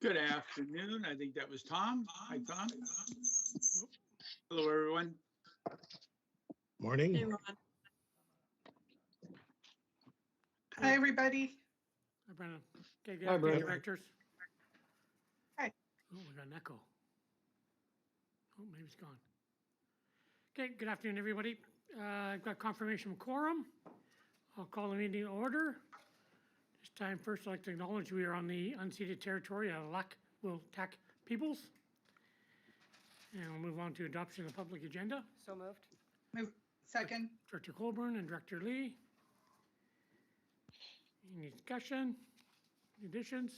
Good afternoon. I think that was Tom. Hi, Tom. Hello, everyone. Morning. Hey, Ron. Hi, everybody. Hi, Brennan. Okay, good Hi, afternoon, Brennan. directors. Hi. Oh, we got an echo. Oh, maybe it's gone. Okay, good afternoon, everybody. I've got confirmation of quorum. I'll call the meeting to order. This time, first, I'd like to acknowledge we are on the unceded territory of Tack peoples. And we'll move on to adoption of the public agenda. So moved. Move second. Director Colburn and Director Lee. Any discussion? Additions?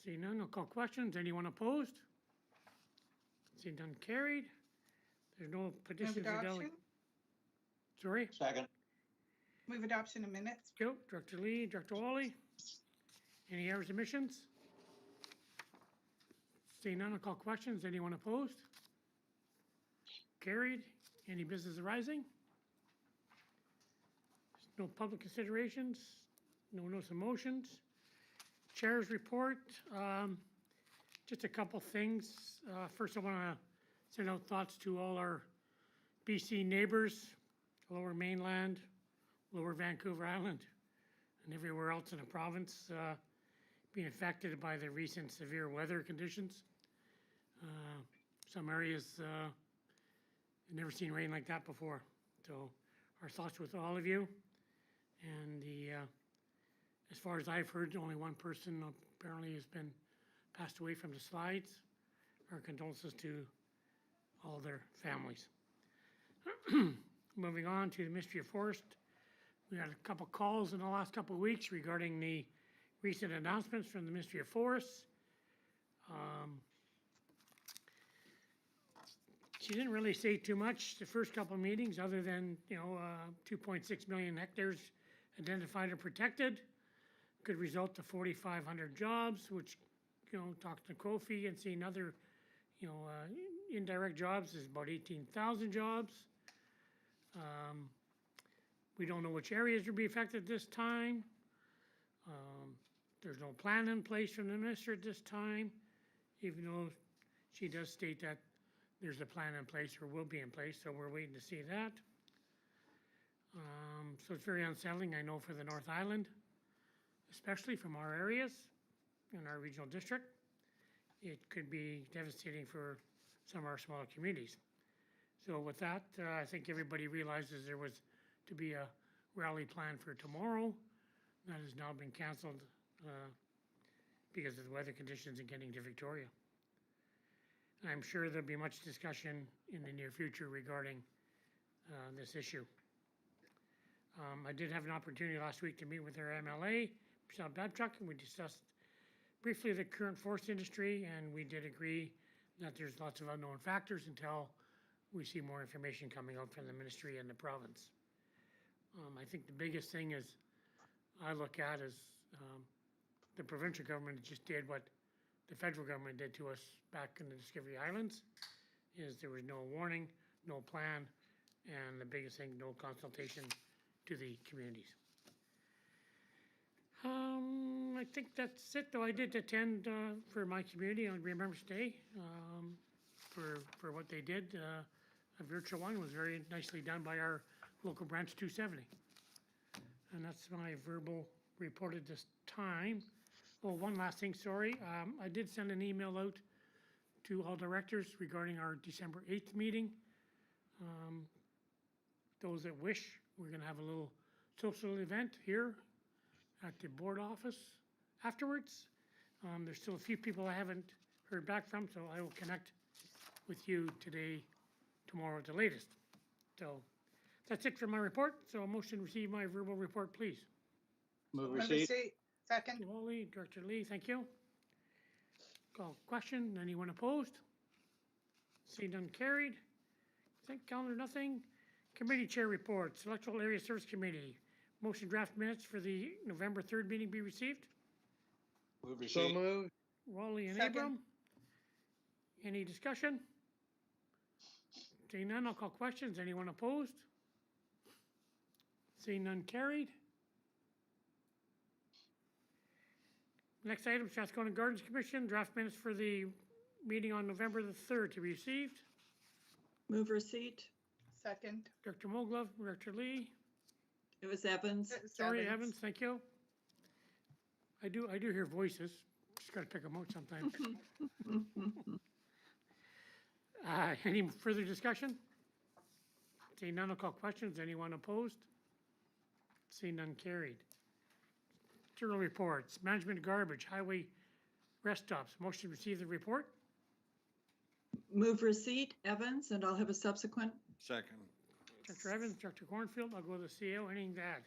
Seeing none, I'll call questions. Anyone opposed? Seeing none, carried. There's no Move petitions or adoption. Sorry, Second. Move adoption of minutes. Joe, Director Lee, Director Wally. Any errors, omissions? Seeing none, I'll call questions. Anyone opposed? Carried. Any business arising? No public considerations, no notice of motions. Chair's report, just a couple things. First, I want to send out thoughts to all our BC neighbors, Lower Mainland, Lower Vancouver Island, and everywhere else in the province being affected by the recent severe weather conditions. Some areas have never seen rain like that before. So our thoughts with all of you. And as far as I've heard, only one person apparently has been passed away from the slides. Our condolences to all their families. Moving on to the Ministry of Forest. We had a couple calls in the last couple of weeks regarding the recent announcements from the Ministry of Forests. She didn't really say too much the first couple of meetings, other than 2.6 million hectares identified and protected could result to 4,500 jobs, which talked to Kofi and seeing other indirect jobs is about 18,000 jobs. We don't know which areas will be affected this time. There's no plan in place from the minister at this time, even though she does state that there's a plan in place or will be in place, so we're waiting to see that. So it's very unsettling, I know, for the North Island, especially from our areas in our regional district. It could be devastating for some of our smaller communities. So with that, I think everybody realizes there was to be a rally plan for tomorrow. That has now been canceled because of the weather conditions and getting to Victoria. I'm sure there'll be much discussion in the near future regarding this issue. I did have an opportunity last week to meet with our MLA, Michelle Babchuck, and we discussed briefly the current forest industry, and we did agree that there's lots of unknown factors until we see more information coming out from the ministry and the province. I think the biggest thing is I look at is the provincial government just did what the federal government did to us back in the Discovery Islands, is there was no warning, no plan, and the biggest thing, no consultation to the communities. I think that's it, though. I did attend for my community on Remembrance Day for what they did. A virtual one was very nicely done by our local branch 270. And that's my verbal report at this time. Oh, one last thing, sorry. I did send an email out to all directors regarding our December 8th meeting. Those that wish, we're going to have a little social event here at the board office afterwards. There's still a few people I haven't heard back from, so I will connect with you today, tomorrow at the latest. So that's it for my report. So a motion to receive my verbal report, please. Move Move receipt. receipt. Second. Wally, Director Lee, thank you. Call question, anyone opposed? Seeing none, carried. Consent calendar, nothing. Committee chair reports, Electoral Area Service Committee. Motion draft minutes for the November 3rd meeting be received. Move So receipt. moved. Wally and Second. Abram. Any discussion? Seeing none, I'll call questions. Anyone opposed? Seeing none, carried. Next item, Strathcona Gardens Commission, draft minutes for the meeting on November the 3rd to be received. Move receipt. Second. Director Moglove, Director Lee, It was Evans. sorry, Evans, thank you. I do hear voices, just gotta pick them out sometimes. Any further discussion? Seeing none, I'll call questions. Anyone opposed? Seeing none, carried. Journal reports, management of garbage, highway rest stops. Motion to receive the report. Move receipt, Evans, and I'll have a subsequent. Second. Director Evans, Director Cornfield, I'll go to the CO. Anything to add?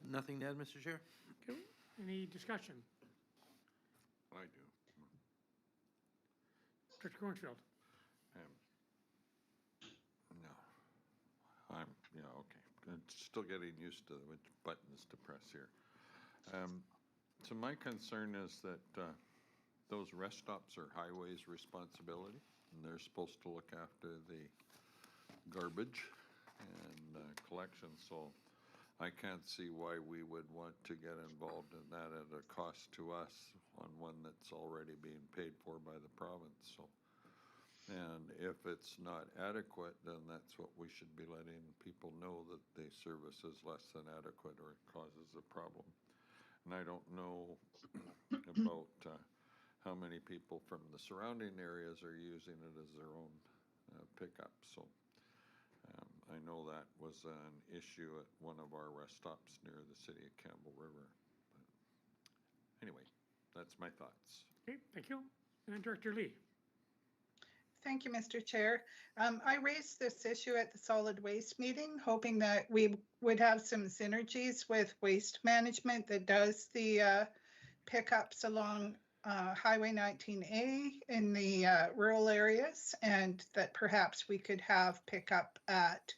Nothing to add, Mr. Chair? Okay. Any discussion? I do. Director Cornfield? No. Yeah, okay. I'm still getting used to which buttons to press here. So my concern is that those rest stops are highway's responsibility, and they're supposed to look after the garbage and collection, so I can't see why we would want to get involved in that at a cost to us on one that's already being paid for by the province, so. And if it's not adequate, then that's what we should be letting people know, that the service is less than adequate or it causes a problem. And I don't know about how many people from the surrounding areas are using it as their own pickup. So I know that was an issue at one of our rest stops near the city of Campbell River. But anyway, that's my thoughts. Okay, thank you. And then Director Lee. Thank you, Mr. Chair. I raised this issue at the solid waste meeting, hoping that we would have some synergies with waste management that does the pickups along Highway 19A in the rural areas, and that perhaps we could have pickup at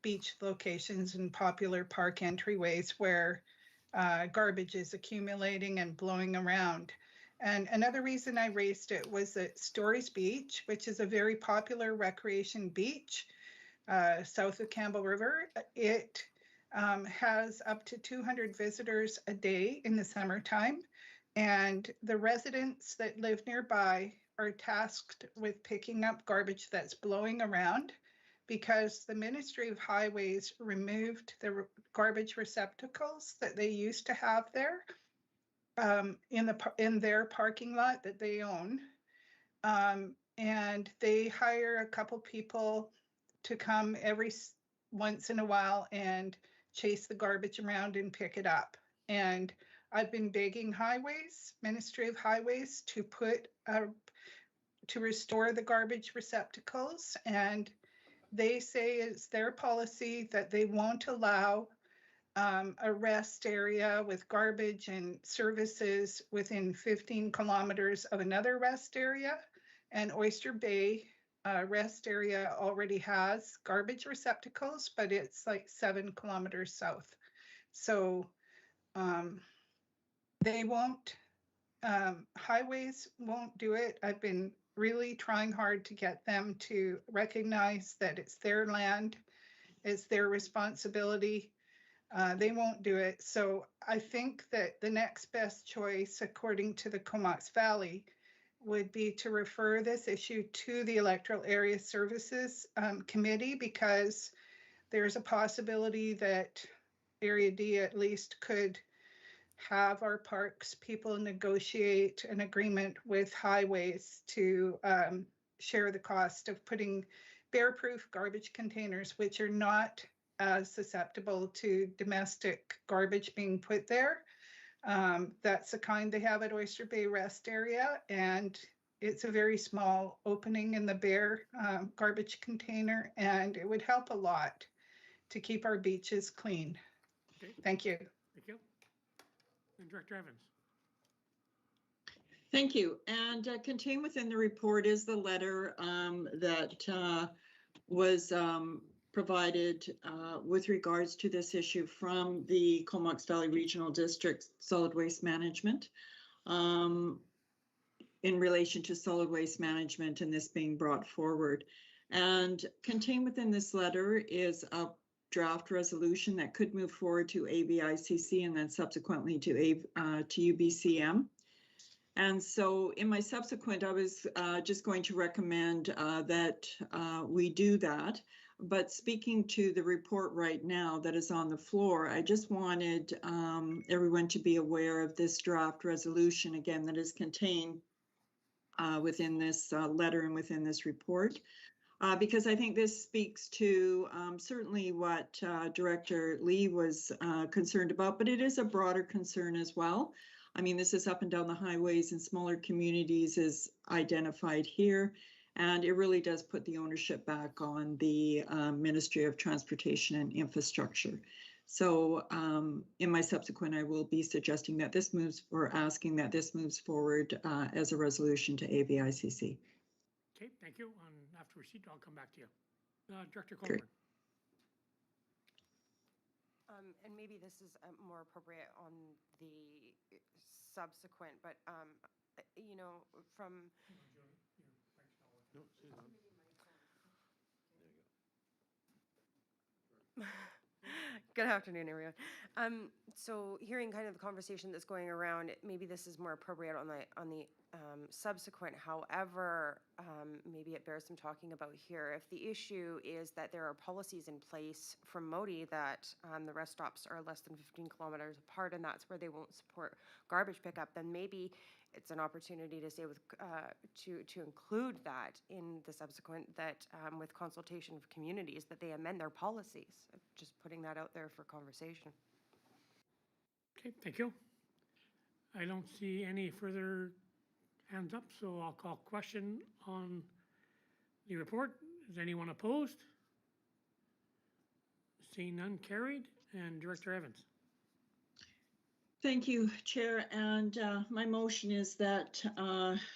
beach locations and popular park entryways where garbage is accumulating and blowing around. And another reason I raised it was that Stories Beach, which is a very popular recreation beach south of Campbell River, it has up to 200 visitors a day in the summertime. And the residents that live nearby are tasked with picking up garbage that's blowing around because the Ministry of Highways removed the garbage receptacles that they used to have there. In their parking lot that they own, and they hire a couple people to come every once in a while and chase the garbage around and pick it up. And I've been begging Highways, Ministry of Highways, to restore the garbage receptacles, and they say it's their policy that they won't allow a rest area with garbage and services within 15 kilometers of another rest area. And Oyster Bay rest area already has garbage receptacles, but it's like 7 kilometers south. So they won't, Highways won't do it. I've been really trying hard to get them to recognize that it's their land, it's their responsibility. They won't do it. So I think that the next best choice, according to the Comox Valley, would be to refer this issue to the Electoral Area Services Committee, because there's a possibility that Area D at least could have our parks people negotiate an agreement with Highways to share the cost of putting bear-proof garbage containers, which are not as susceptible to domestic garbage being put there. That's the kind they have at Oyster Bay Rest Area, and it's a very small opening in the bare garbage container, and it would help a lot to keep our beaches clean. Okay. Thank you. Thank you. And Director Evans. Thank you. And contained within the report is the letter that was provided with regards to this issue from the Comox Valley Regional District Solid Waste Management in relation to solid waste management and this being brought forward. And contained within this letter is draft resolution that could move forward to AVICC and then subsequently to UBCM. And so in my subsequent, I was just going to recommend that we do that. But speaking to the report right now that is on the floor, I just wanted everyone to be aware of this draft resolution, again, that is contained within this letter and within this report. Because I think this speaks to certainly what Director Lee was concerned about, but it is a broader concern as well. I mean, this is up and down the highways and smaller communities is identified here. And it really does put the ownership back on the Ministry of Transportation and Infrastructure. So in my subsequent, I will be suggesting that this moves, or asking that this moves forward as a resolution to AVICC. Okay, thank you. After receipt, I'll come back to you. Director Great. Colburn. And maybe this is more appropriate on the subsequent, but, you know, from, No, she's on. good afternoon, everyone. So hearing kind of the conversation that's going around, maybe this is more appropriate on the subsequent. However, maybe it bears some talking about here. If the issue is that there are policies in place from Modi that the rest stops are less than 15 kilometers apart, and that's where they won't support garbage pickup, then maybe it's an opportunity to say with to include that in the subsequent, that with consultation of communities, that they amend their policies. Just putting that out there for conversation. Okay, thank you. I don't see any further hands up, so I'll call question on the report. Is anyone opposed? Seeing none, carried. And Director Evans. Thank you, Chair. And my motion is that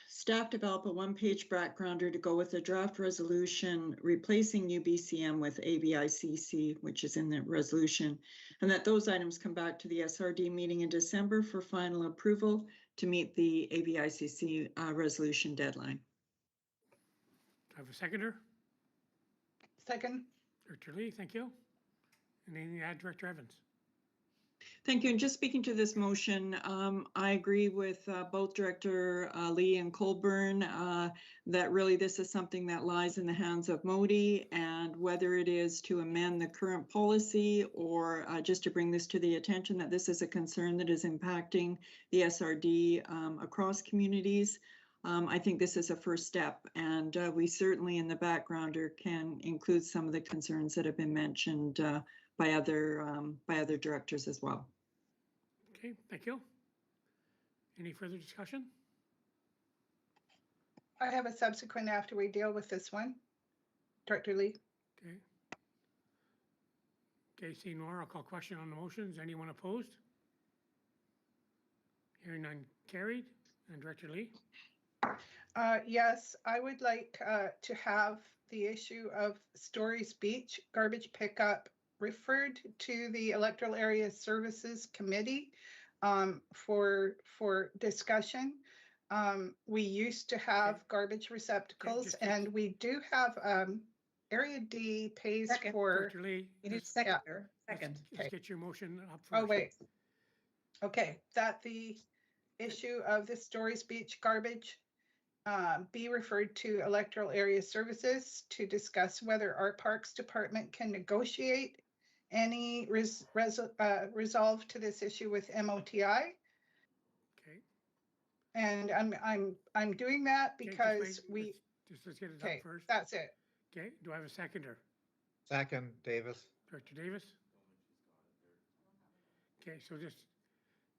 staff develop a one-page backgrounder to go with a draft resolution replacing UBCM with AVICC, which is in the resolution, and that those items come back to the SRD meeting in December for final approval to meet the AVICC resolution deadline. Do I have a seconder? Second. Director Lee, thank you. Anything to add, Director Evans? Thank you. And just speaking to this motion, I agree with both Director Lee and Colburn that really this is something that lies in the hands of Modi, and whether it is to amend the current policy or just to bring this to the attention that this is a concern that is impacting the SRD across communities. I think this is a first step, and we certainly in the backgrounder can include some of the concerns that have been mentioned by other directors as well. Okay, thank you. Any further discussion? I have a subsequent after we deal with this one. Director Lee. Okay. Okay, seeing more, I'll call question on the motions. Anyone opposed? Hearing none, carried. And Director Lee? Yes, I would like to have the issue of Stories Beach garbage pickup referred to the Electoral Area Services Committee for discussion. We used to have garbage receptacles, and we do have Area D pays Second. for. Director Lee? You need a let's- seconder. Second. Let's get your motion up first. Oh, wait. Okay, that the issue of the Stories Beach garbage be referred to Electoral Area Services to discuss whether our Parks Department can negotiate any resolve to this issue with MOTI. Okay. And I'm doing that Okay, because wait, let's get it okay, up first. that's it. Okay, do I have a seconder? Second, Davis. Director Davis? Okay, so just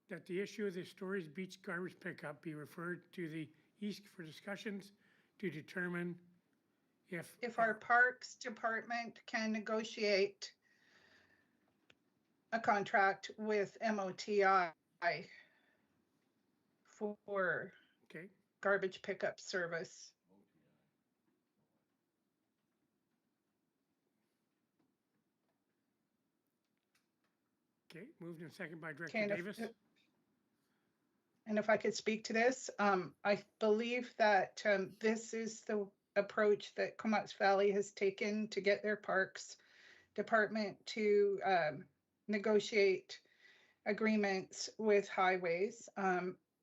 that the issue of the Stories Beach garbage pickup be referred to the East for discussions to determine If our Parks Department can negotiate a contract with MOTI for okay, garbage pickup service. okay, moved and second by Director Okay, and Davis. And if I could speak to this, I believe that this is the approach that Comox Valley has taken to get their parks department to negotiate agreements with highways.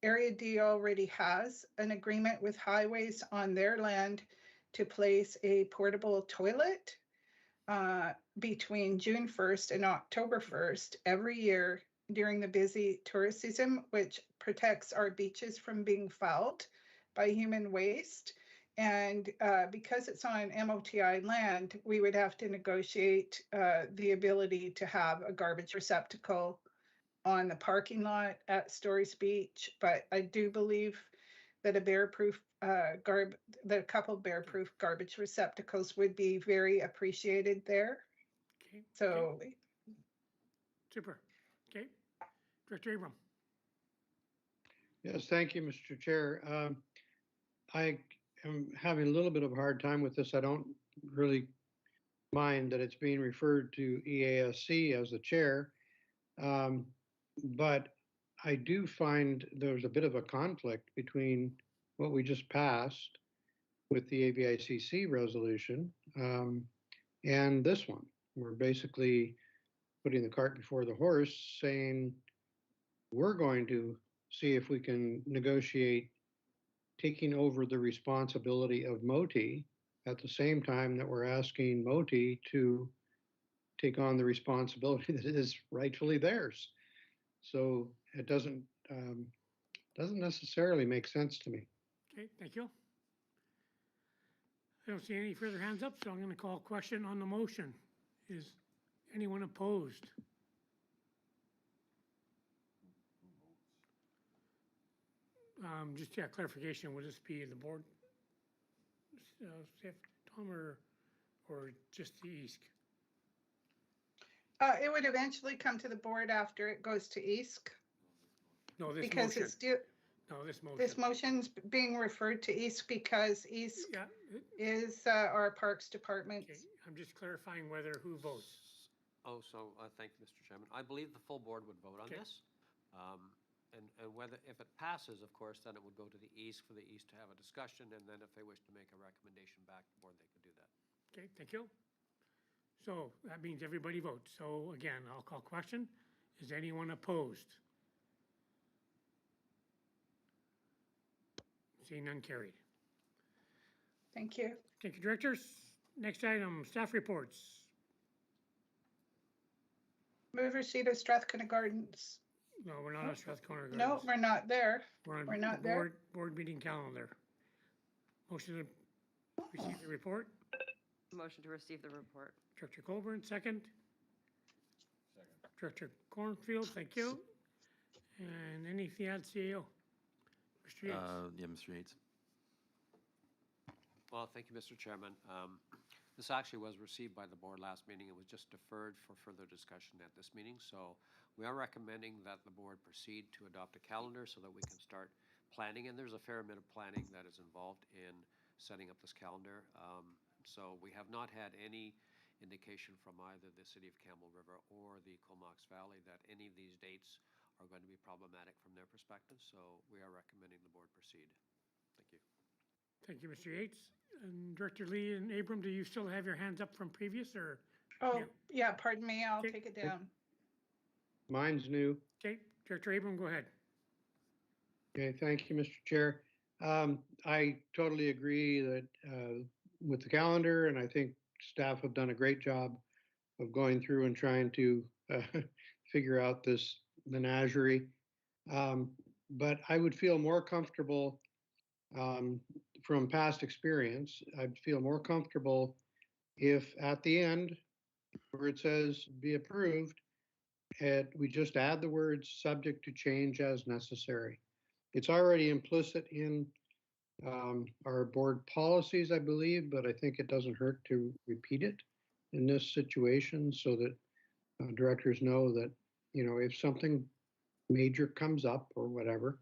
Area D already has an agreement with highways on their land to place a portable toilet between June 1st and October 1st every year during the busy tourist season, which protects our beaches from being fouled by human waste. And because it's on MOTI land, we would have to negotiate the ability to have a garbage receptacle on the parking lot at Stories Beach. But I do believe that that a couple bear-proof garbage receptacles would be very appreciated there. Okay. So Super. Okay. Director Abram. Yes, thank you, Mr. Chair. I am having a little bit of a hard time with this. I don't really mind that it's being referred to EASC as the chair. But I do find there's a bit of a conflict between what we just passed with the AVICC resolution and this one. We're basically putting the cart before the horse, saying we're going to see if we can negotiate taking over the responsibility of MOTI at the same time that we're asking MOTI to take on the responsibility that is rightfully theirs. So it doesn't necessarily make sense to me. Okay, thank you. I don't see any further hands up, so I'm going to call question on the motion. Is anyone opposed? Just, yeah, clarification, would this be the board? Tom, or just the EASC? it would eventually come to the board after it goes to EASC. No, this Because motion. it's still, No, this motion. this motion's being referred to EASC because EASC Yeah, is our Parks Department. okay, I'm just clarifying whether who votes. Oh, so, thank you, Mr. Chairman. I believe the full board would vote on Okay. this. And whether, if it passes, of course, then it would go to the EASC for the EASC to have a discussion, and then if they wish to make a recommendation back to the board, they could do that. Okay, thank you. So that means everybody votes. So again, I'll call question. Is anyone opposed? Seeing none, carried. Thank you. Thank you, directors. Next item, staff reports. Move receipt of Strathcona Gardens. No, we're not on Strathcona Gardens. No, we're not there. on we're not the there. board meeting calendar. Motion to receive the report. Motion to receive the report. Director Colburn, second. Director Cornfield, thank you. And anything else, CEO? Mr. Yates. Yeah, Mr. Yates. Well, thank you, Mr. Chairman. This actually was received by the board last meeting. It was just deferred for further discussion at this meeting. So we are recommending that the board proceed to adopt a calendar so that we can start planning. And there's a fair amount of planning that is involved in setting up this calendar. So we have not had any indication from either the City of Campbell River or the Comox Valley that any of these dates are going to be problematic from their perspective. So we are recommending the board proceed. Thank you. Thank you, Mr. Yates. And Director Lee and Abram, do you still have your hands up from previous or? Oh, Yeah. yeah, pardon me. I'll Okay. take it down. Mine's new. Okay, Director Abram, go ahead. Okay, thank you, Mr. Chair. I totally agree that with the calendar, and I think staff have done a great job of going through and trying to figure out this menagerie. But I would feel more comfortable from past experience. I'd feel more comfortable if at the end where it says be approved, we just add the words subject to change as necessary. It's already implicit in our board policies, I believe, but I think it doesn't hurt to repeat it in this situation so that directors know that, if something major comes up or whatever,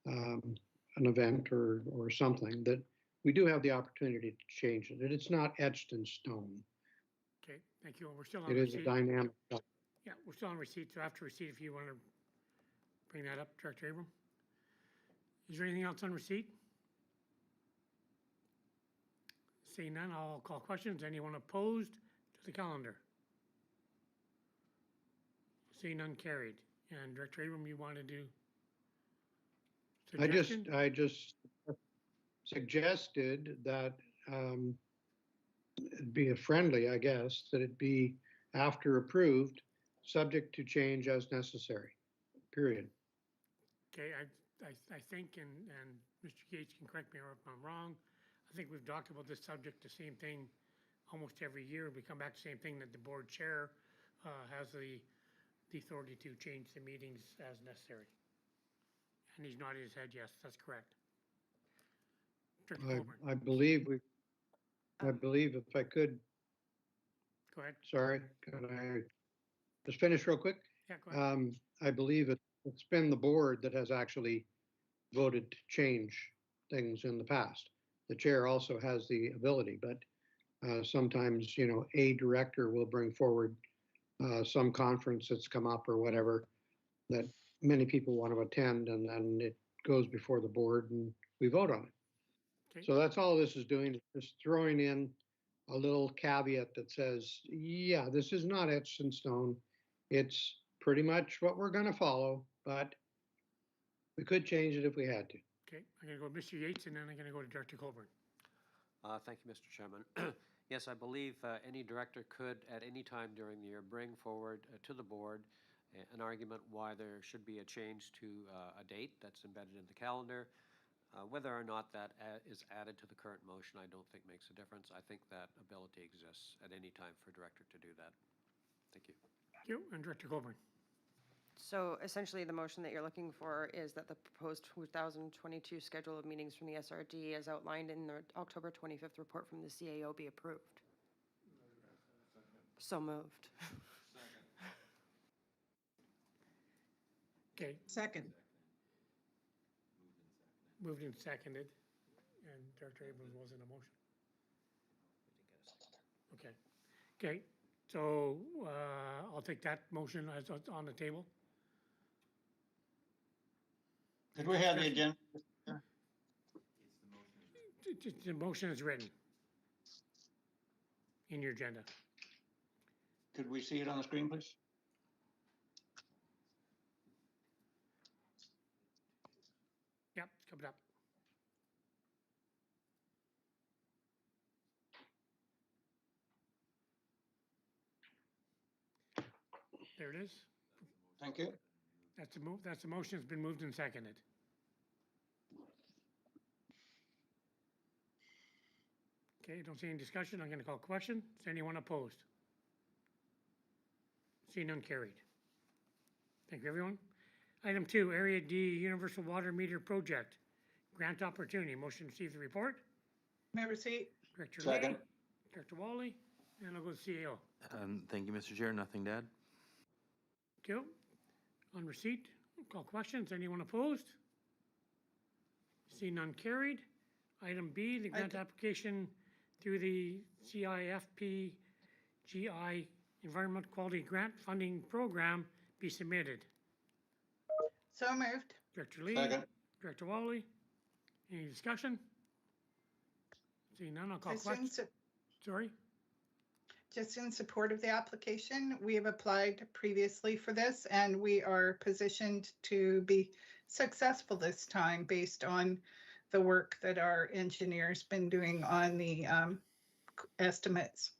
an event or something, that we do have the opportunity to change it. And it's not etched in stone. Okay, thank you. We're still on It is a receipt. dynamic. Yeah, we're still on receipt, so after receipt, if you want to bring that up, Director Abram. Is there anything else on receipt? Seeing none, I'll call questions. Anyone opposed to the calendar? Seeing none carried. And Director Abram, you want to do? I suggestion? just suggested that it'd be a friendly, I guess, that it be after approved, subject to change as necessary, period. Okay, I think, and Mr. Gates can correct me if I'm wrong, I think we've talked about this subject, the same thing almost every year. We come back to the same thing, that the board chair has the authority to change the meetings as necessary. And he's nodding his head, yes, that's correct. Director Colburn, I believe I believe if I could, go ahead. sorry, can I just finish real quick? Yeah, go ahead. I believe it's been the board that has actually voted to change things in the past. The chair also has the ability, but sometimes, a director will bring forward some conference that's come up or whatever that many people want to attend, and then it goes before the board and we vote on it. Okay. So that's all this is doing, just throwing in a little caveat that says, yeah, this is not etched in stone. It's pretty much what we're going to follow, but we could change it if we had to. Okay, I'm gonna go to Mr. Yates, and then I'm gonna go to Director Colburn. Thank you, Mr. Chairman. Yes, I believe any director could, at any time during the year, bring forward to the board an argument why there should be a change to a date that's embedded in the calendar. Whether or not that is added to the current motion, I don't think makes a difference. I think that ability exists at any time for a director to do that. Thank you. Thank you, and Director Colburn. So essentially, the motion that you're looking for is that the proposed 2022 schedule of meetings from the SRD as outlined in the October 25th report from the CAO be approved. So moved. Okay, Second. moved and seconded, and Director Abrams was in a motion. Okay, okay, so I'll take that motion as on the table. Could we have the agenda? The motion is written in your agenda. Could we see it on the screen, please? Yep, it's coming up. There it is. Thank you. That's the move, that's the motion, it's been moved and seconded. Okay, don't see any discussion, I'm gonna call question. Is anyone opposed? Seeing none, carried. Thank you, everyone. Item 2, Area D Universal Water Meter Project. Grant opportunity. Motion to receive the report. Member seat, Director Second. Lee, Director Wally, and I'll go to CAO. Thank you, Mr. Chair. Nothing to add. Okay. On receipt, call questions. Anyone opposed? See none, carried. Item B, the grant application through the CIFP GI Environment Quality Grant Funding Program be submitted. so moved. Director Lee, Second. Director Wally, any discussion? See none, I'll call Just in question. su- Sorry? Just in support of the application, we have applied previously for this, and we are positioned to be successful this time based on the work that our engineer's been doing on the estimates.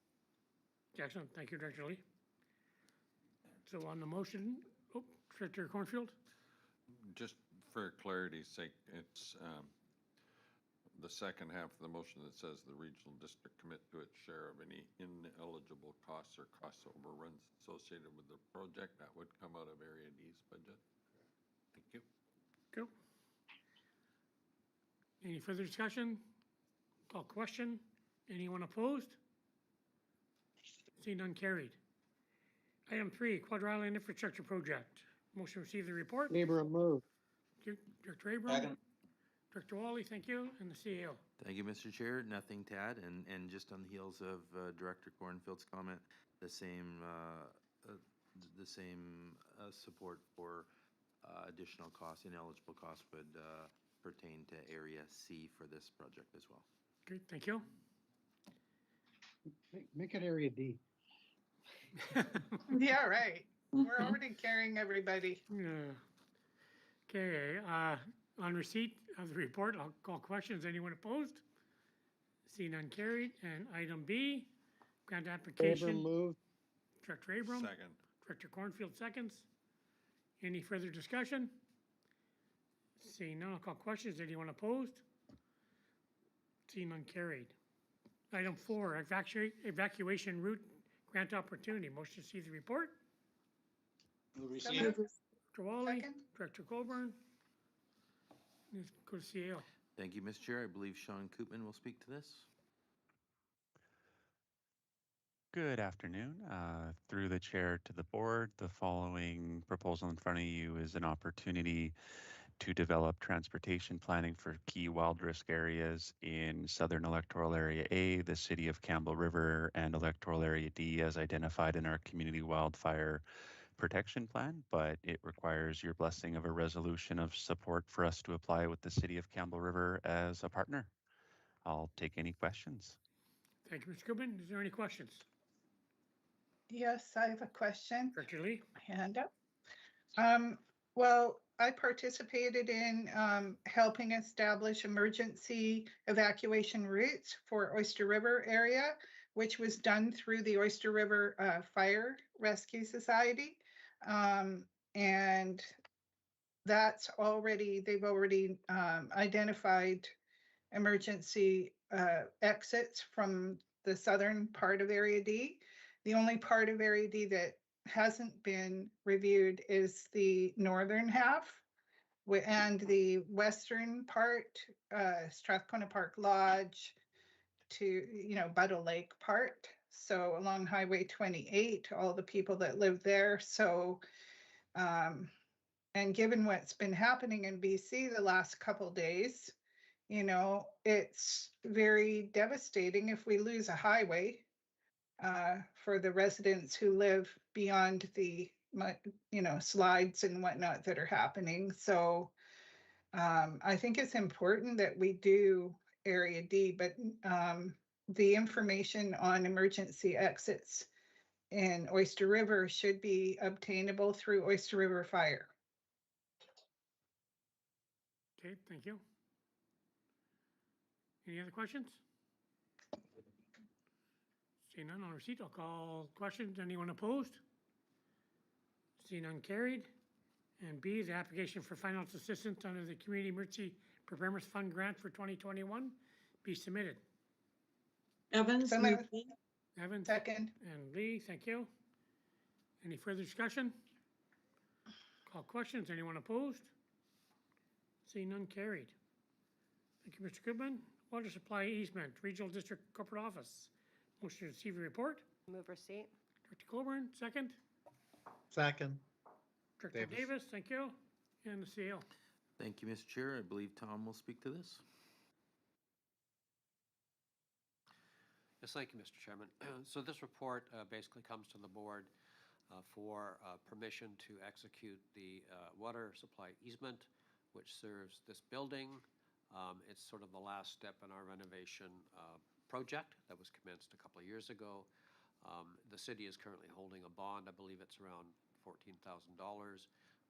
Excellent, thank you, Director Lee. So on the motion, Director Cornfield? Just for clarity's sake, it's the second half of the motion that says the regional district commit to its share of any ineligible costs or cost overruns associated with the project. That would come out of Area D's budget. Thank you. Cool. Any further discussion? Call question. Anyone opposed? See none, carried. Item 3, Quadra Island Infrastructure Project. Motion to receive the report. Abram move. Director Abram. Second. Director Wally, thank you, and the CAO. Thank you, Mr. Chair. Nothing to add. And just on the heels of Director Cornfield's comment, the same support for additional costs, ineligible costs would pertain to Area C for this project as well. Okay, thank you. Make it Area D. Yeah, right. We're already carrying everybody. Yeah. Okay, on receipt of the report, I'll call questions. Anyone opposed? See none carried. And item B, grant Abram application. moved. Director Abram. Second. Director Cornfield seconds. Any further discussion? Seeing none, I'll call questions. Anyone opposed? Seeing none carried. Item 4, evacuation route grant opportunity. Motion to see the report. We'll So receive. moved. Director Wally, Second. Director Colburn. Let's go to CAO. Thank you, Mr. Chair. I believe Sean Koopman will speak to this. Good afternoon. Through the chair to the board, the following proposal in front of you is an opportunity to develop transportation planning for key wild risk areas in Southern Electoral Area A, the City of Campbell River, and Electoral Area D as identified in our Community Wildfire Protection Plan, but it requires your blessing of a resolution of support for us to apply with the City of Campbell River as a partner. I'll take any questions. Thank you, Mr. Goodman. Is there any questions? Yes, I have a question. Director Lee? Hand up. Well, I participated in helping establish emergency evacuation routes for Oyster River area, which was done through the Oyster River Fire Rescue Society. And that's already, they've already identified emergency exits from the southern part of Area D. The only part of Area D that hasn't been reviewed is the northern half and the western part, Strathcona Park Lodge to, Buttle Lake part. So along Highway 28, all the people that live there. So, and given what's been happening in BC the last couple days, it's very devastating if we lose a highway for the residents who live beyond the, slides and whatnot that are happening. So I think it's important that we do Area D, but the information on emergency exits in Oyster River should be obtainable through Oyster River Fire. Okay, thank you. Any other questions? Seeing none on receipt, I'll call questions. Anyone opposed? Seeing none carried. And B, the application for financial assistance under the Community Emergency Preparedness Fund grant for 2021 be submitted. Evans, So moved. moved. Evans Second. and Lee, thank you. Any further discussion? Call questions. Anyone opposed? Seeing none carried. Thank you, Mr. Goodman. Water supply easement, Regional District Corporate Office. Motion to receive a report. Move receipt. Director Colburn, second. Second. Director Davis. Davis, thank you. And the CAO. Thank you, Mr. Chair. I believe Tom will speak to this. Yes, thank you, Mr. Chairman. So this report basically comes to the board for permission to execute the water supply easement, which serves this building. It's sort of the last step in our renovation project that was commenced a couple of years ago. The city is currently holding a bond. I believe it's around $14,000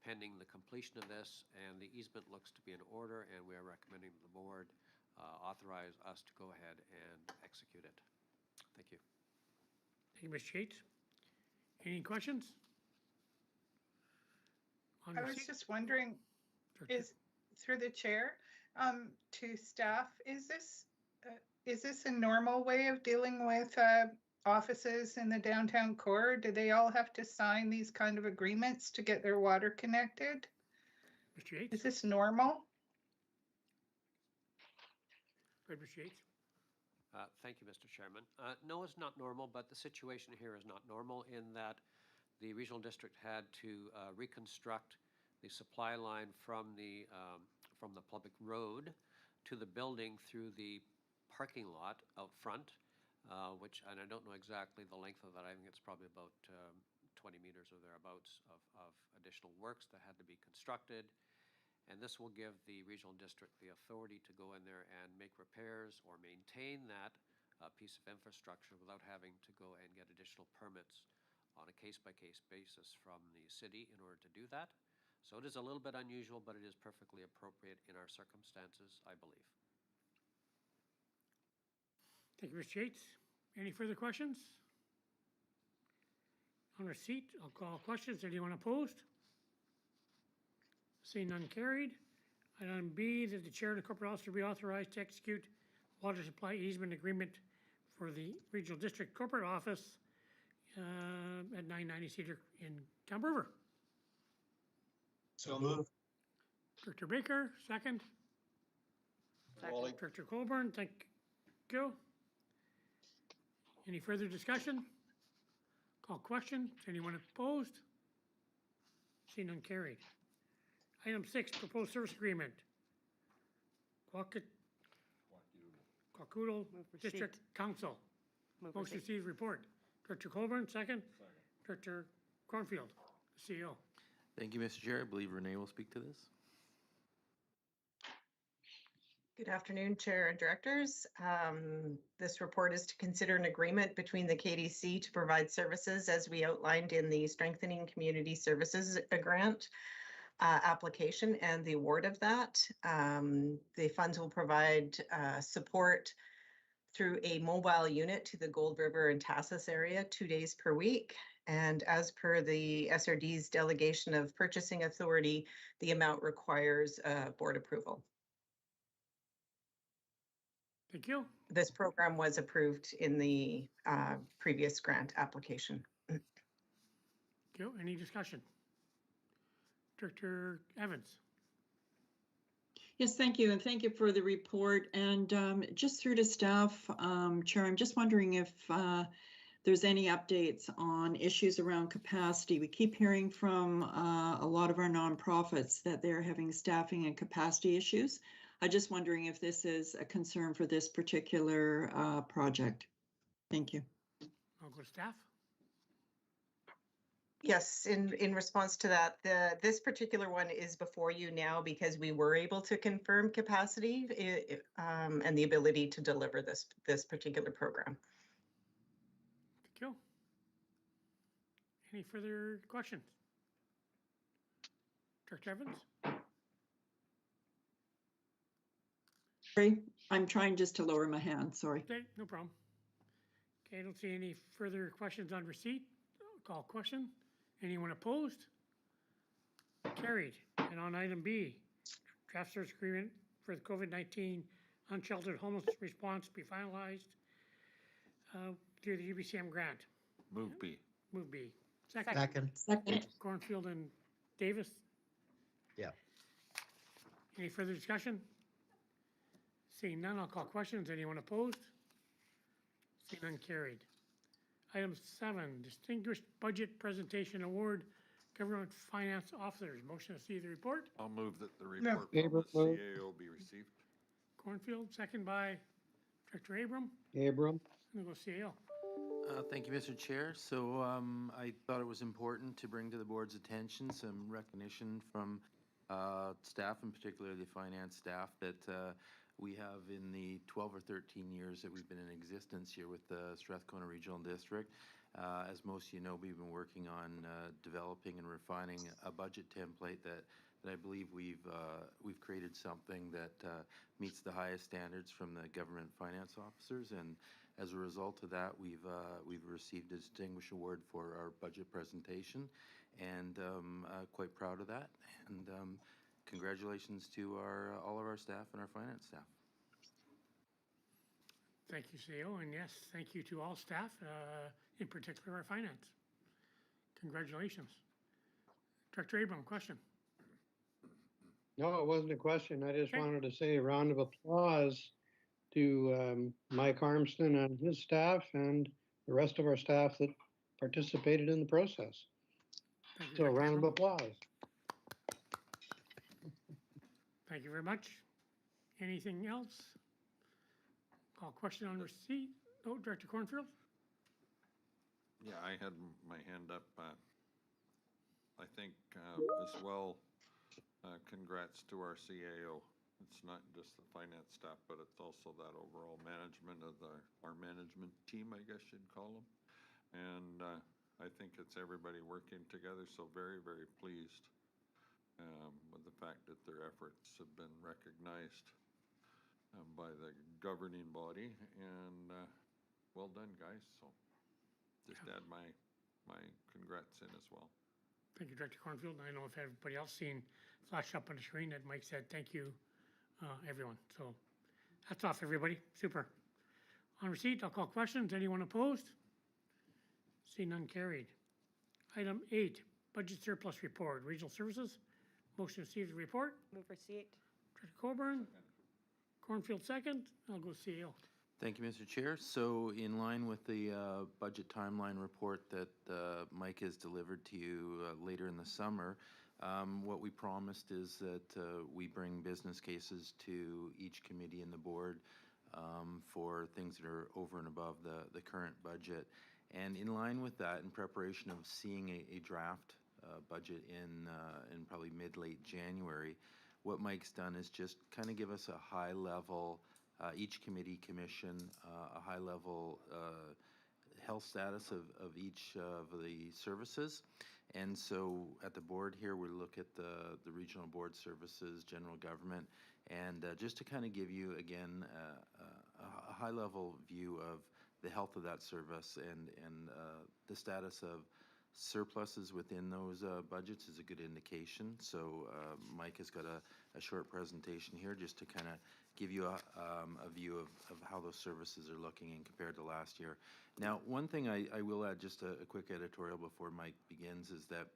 pending the completion of this, and the easement looks to be in order, and we are recommending the board authorize us to go ahead and execute it. Thank you. Thank you, Mr. Yates. Any questions? On I was receipt? just wondering, Director- through the chair, to staff, is this a normal way of dealing with offices in the downtown core? Do they all have to sign these kind of agreements to get their water connected? Mr. Yates? Is this normal? Right, Mr. Yates? Thank you, Mr. Chairman. No, it's not normal, but the situation here is not normal in that the regional district had to reconstruct the supply line from the public road to the building through the parking lot out front, and I don't know exactly the length of that. I think it's probably about 20 meters or thereabouts of additional works that had to be constructed. And this will give the regional district the authority to go in there and make repairs or maintain that piece of infrastructure without having to go and get additional permits on a case-by-case basis from the city in order to do that. So it is a little bit unusual, but it is perfectly appropriate in our circumstances, I believe. Thank you, Mr. Yates. Any further questions? On receipt, I'll call questions. Anyone opposed? Seeing none carried. Item B, that the chair and the corporate officer be authorized to execute water supply easement agreement for the regional district corporate office at 990 Cedar in Camp River. So moved. Director Baker, second. Wally. Director Colburn, thank you. Any further discussion? Call question. Is anyone opposed? Seeing none carried. Item 6, proposed service agreement. Quacoodle District Council. Motion received, report. Director Colburn, second. Director Cornfield, CEO. Thank you, Mr. Chair. I believe Renee will speak to this. Good afternoon, Chair and Directors. This report is to consider an agreement between the KDC to provide services as we outlined in the Strengthening Community Services Grant application and the award of that. The funds will provide support through a mobile unit to the Gold River and Tassos area 2 days per week. And as per the SRD's delegation of purchasing authority, the amount requires board approval. Thank you. This program was approved in the previous grant application. Thank you. Any discussion? Director Evans. Yes, thank you, and thank you for the report. And just through to staff, Chair, I'm just wondering if there's any updates on issues around capacity. We keep hearing from a lot of our nonprofits that they're having staffing and capacity issues. I'm just wondering if this is a concern for this particular project. Thank you. I'll go to staff. Yes, in response to that, this particular one is before you now because we were able to confirm capacity and the ability to deliver this particular program. Thank you. Any further questions? Director Evans? Sorry, I'm trying just to lower my hand, sorry. Okay, no problem. Okay, I don't see any further questions on receipt. Call question. Anyone opposed? Carried. And on item B, draft service agreement for the COVID-19 unsheltered homeless response be finalized through the UBCM grant. Move B. Move B. Second. Second. Cornfield and Davis. Yeah. Any further discussion? Seeing none, I'll call questions. Anyone opposed? Seeing none, carried. Item 7, Distinguished Budget Presentation Award, Government Finance Officers. Motion to see the report. I'll move that the report No. from the Abram. CAO be received. Cornfield, second by Director Abram. Abram. And we'll go CAO. Thank you, Mr. Chair. So I thought it was important to bring to the board's attention some recognition from staff, and particularly the finance staff, that we have in the 12 or 13 years that we've been in existence here with the Strathcona Regional District. As most of you know, we've been working on developing and refining a budget template that I believe we've created something that meets the highest standards from the government finance officers, and as a result of that, we've received a distinguished award for our budget presentation, and quite proud of that. And congratulations to all of our staff and our finance staff. Thank you, CEO, and yes, thank you to all staff, in particular our finance. Congratulations. Director Abram, question. No, it wasn't a question. I just Okay. wanted to say a round of applause to Mike Armston and his staff and the rest of our staff that participated in the process. Thank you, So a Director round of Abram. applause. Thank you very much. Anything else? Call question on receipt. Oh, Director Cornfield? Yeah, I had my hand up. I think as well, congrats to our CAO. It's not just the finance staff, but it's also that overall management of our management team, I guess you'd call them. And I think it's everybody working together, so very, very pleased with the fact that their efforts have been recognized by the governing body, and well done, guys. So just add my congrats in as well. Thank you, Director Cornfield. I don't know if everybody else seen flash up on the screen that Mike said, thank you, everyone. So hats off, everybody. Super. On receipt, I'll call questions. Anyone opposed? See none carried. Item 8, budget surplus report, regional services. Motion to receive the report. Move receipt. Director Coburn. Cornfield second. I'll go CEO. Thank you, Mr. Chair. So in line with the budget timeline report that Mike has delivered to you later in the summer, what we promised is that we bring business cases to each committee in the board for things that are over and above the current budget. And in line with that, in preparation of seeing a draft budget in probably mid-late January, what Mike's done is just kind of give us a high level, each committee commission, a high level health status of each of the services. And so at the board here, we look at the regional board services, general government, and just to kind of give you, again, a high level view of the health of that service and the status of surpluses within those budgets is a good indication. So Mike has got a short presentation here just to kind of give you a view of how those services are looking in compared to last year. Now, one thing I will add, just a quick editorial before Mike begins, is that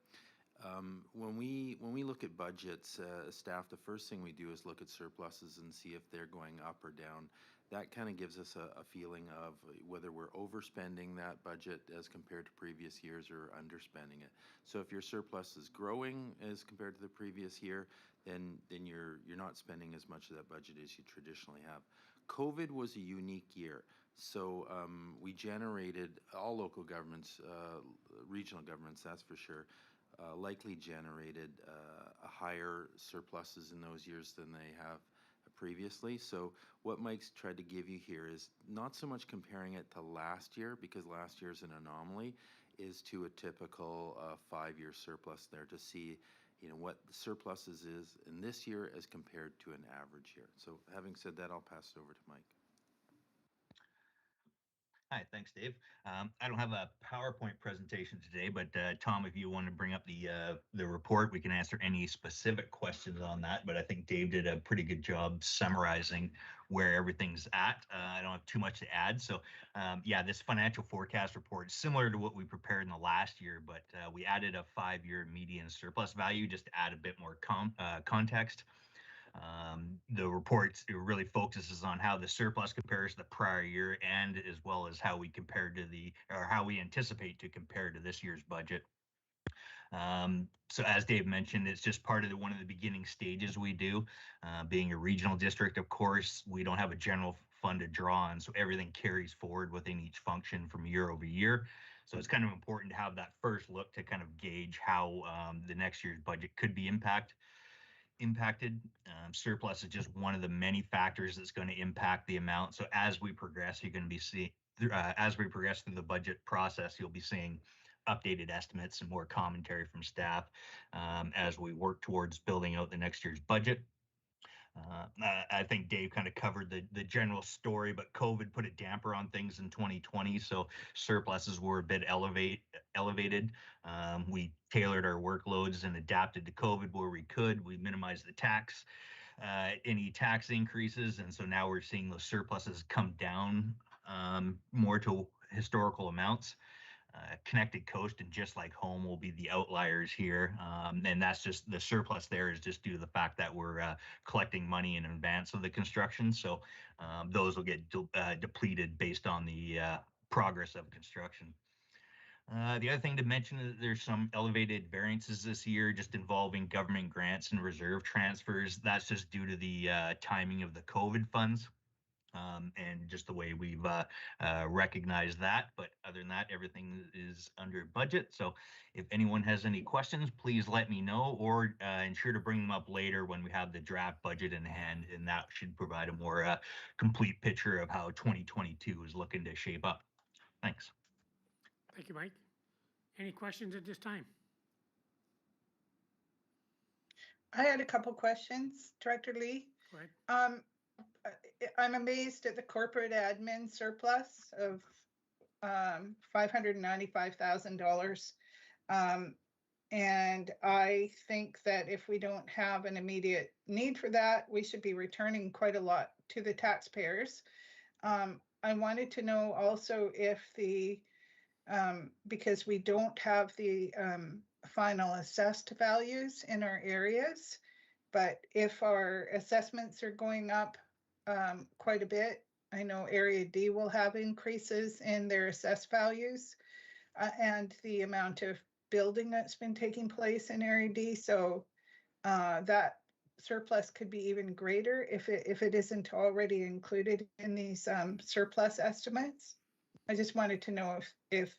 when we look at budgets, staff, the first thing we do is look at surpluses and see if they're going up or down. That kind of gives us a feeling of whether we're overspending that budget as compared to previous years or underspending it. So if your surplus is growing as compared to the previous year, then you're not spending as much of that budget as you traditionally have. COVID was a unique year. So we generated, all local governments, regional governments, that's for sure, likely generated higher surpluses in those years than they have previously. So what Mike's tried to give you here is not so much comparing it to last year, because last year's an anomaly, is to a typical 5-year surplus there to see, you know, what the surpluses is in this year as compared to an average year. So having said that, I'll pass it over to Mike. Hi, thanks, Dave. I don't have a PowerPoint presentation today, but Tom, if you want to bring up the report, we can answer any specific questions on that. But I think Dave did a pretty good job summarizing where everything's at. I don't have too much to add. So yeah, this financial forecast report is similar to what we prepared in the last year, but we added a 5-year median surplus value just to add a bit more context. The report really focuses on how the surplus compares to the prior year, and as well as how we compare to how we anticipate to compare to this year's budget. So as Dave mentioned, it's just part of one of the beginning stages we do. Being a regional district, of course, we don't have a general fund to draw on, so everything carries forward within each function from year over year. So it's kind of important to have that first look to kind of gauge how the next year's budget could be impacted. Surplus is just one of the many factors that's going to impact the amount. So as we progress, you're going to be seeing, as we progress through the budget process, you'll be seeing updated estimates and more commentary from staff as we work towards building out the next year's budget. I think Dave kind of covered the general story, but COVID put a damper on things in 2020, so surpluses were a bit elevated. We tailored our workloads and adapted to COVID where we could. We minimized any tax increases, and so now we're seeing those surpluses come down more to historical amounts. Connected Coast and Just Like Home will be the outliers here, and that's just the surplus there is just due to the fact that we're collecting money in advance of the construction, so those will get depleted based on the progress of construction. The other thing to mention is that there's some elevated variances this year just involving government grants and reserve transfers. That's just due to the timing of the COVID funds. And just the way we've recognized that. But other than that, everything is under budget. So if anyone has any questions, please let me know, or ensure to bring them up later when we have the draft budget in hand, and that should provide a more complete picture of how 2022 is looking to shape up. Thanks. Thank you, Mike. Any questions at this time? I had a couple questions, Director Lee. Go ahead. I'm amazed at the corporate admin surplus of $595,000. And I think that if we don't have an immediate need for that, we should be returning quite a lot to the taxpayers. I wanted to know also if because we don't have the final assessed values in our areas, but if our assessments are going up quite a bit, I know Area D will have increases in their assessed values and the amount of building that's been taking place in Area D. So that surplus could be even greater if it isn't already included in these surplus estimates. I just wanted to know if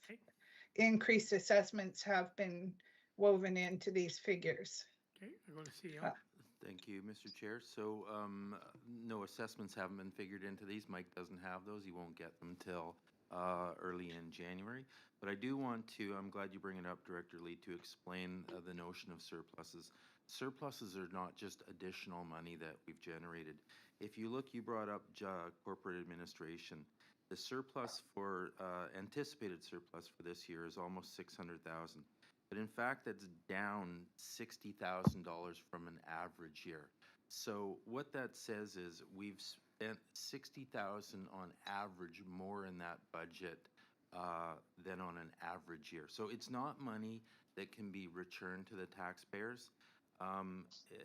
increased assessments have been woven into these figures. Okay, I'll go to CEO. Thank you, Mr. Chair. So no assessments haven't been figured into these. Mike doesn't have those. He won't get them till early in January. But I do want to, I'm glad you bring it up, Director Lee, to explain the notion of surpluses. Surpluses are not just additional money that we've generated. If you look, you brought up corporate administration. The surplus for, anticipated surplus for this year is almost $600,000. But in fact, that's down $60,000 from an average year. So what that says is we've spent $60,000 on average more in that budget than on an average year. So it's not money that can be returned to the taxpayers.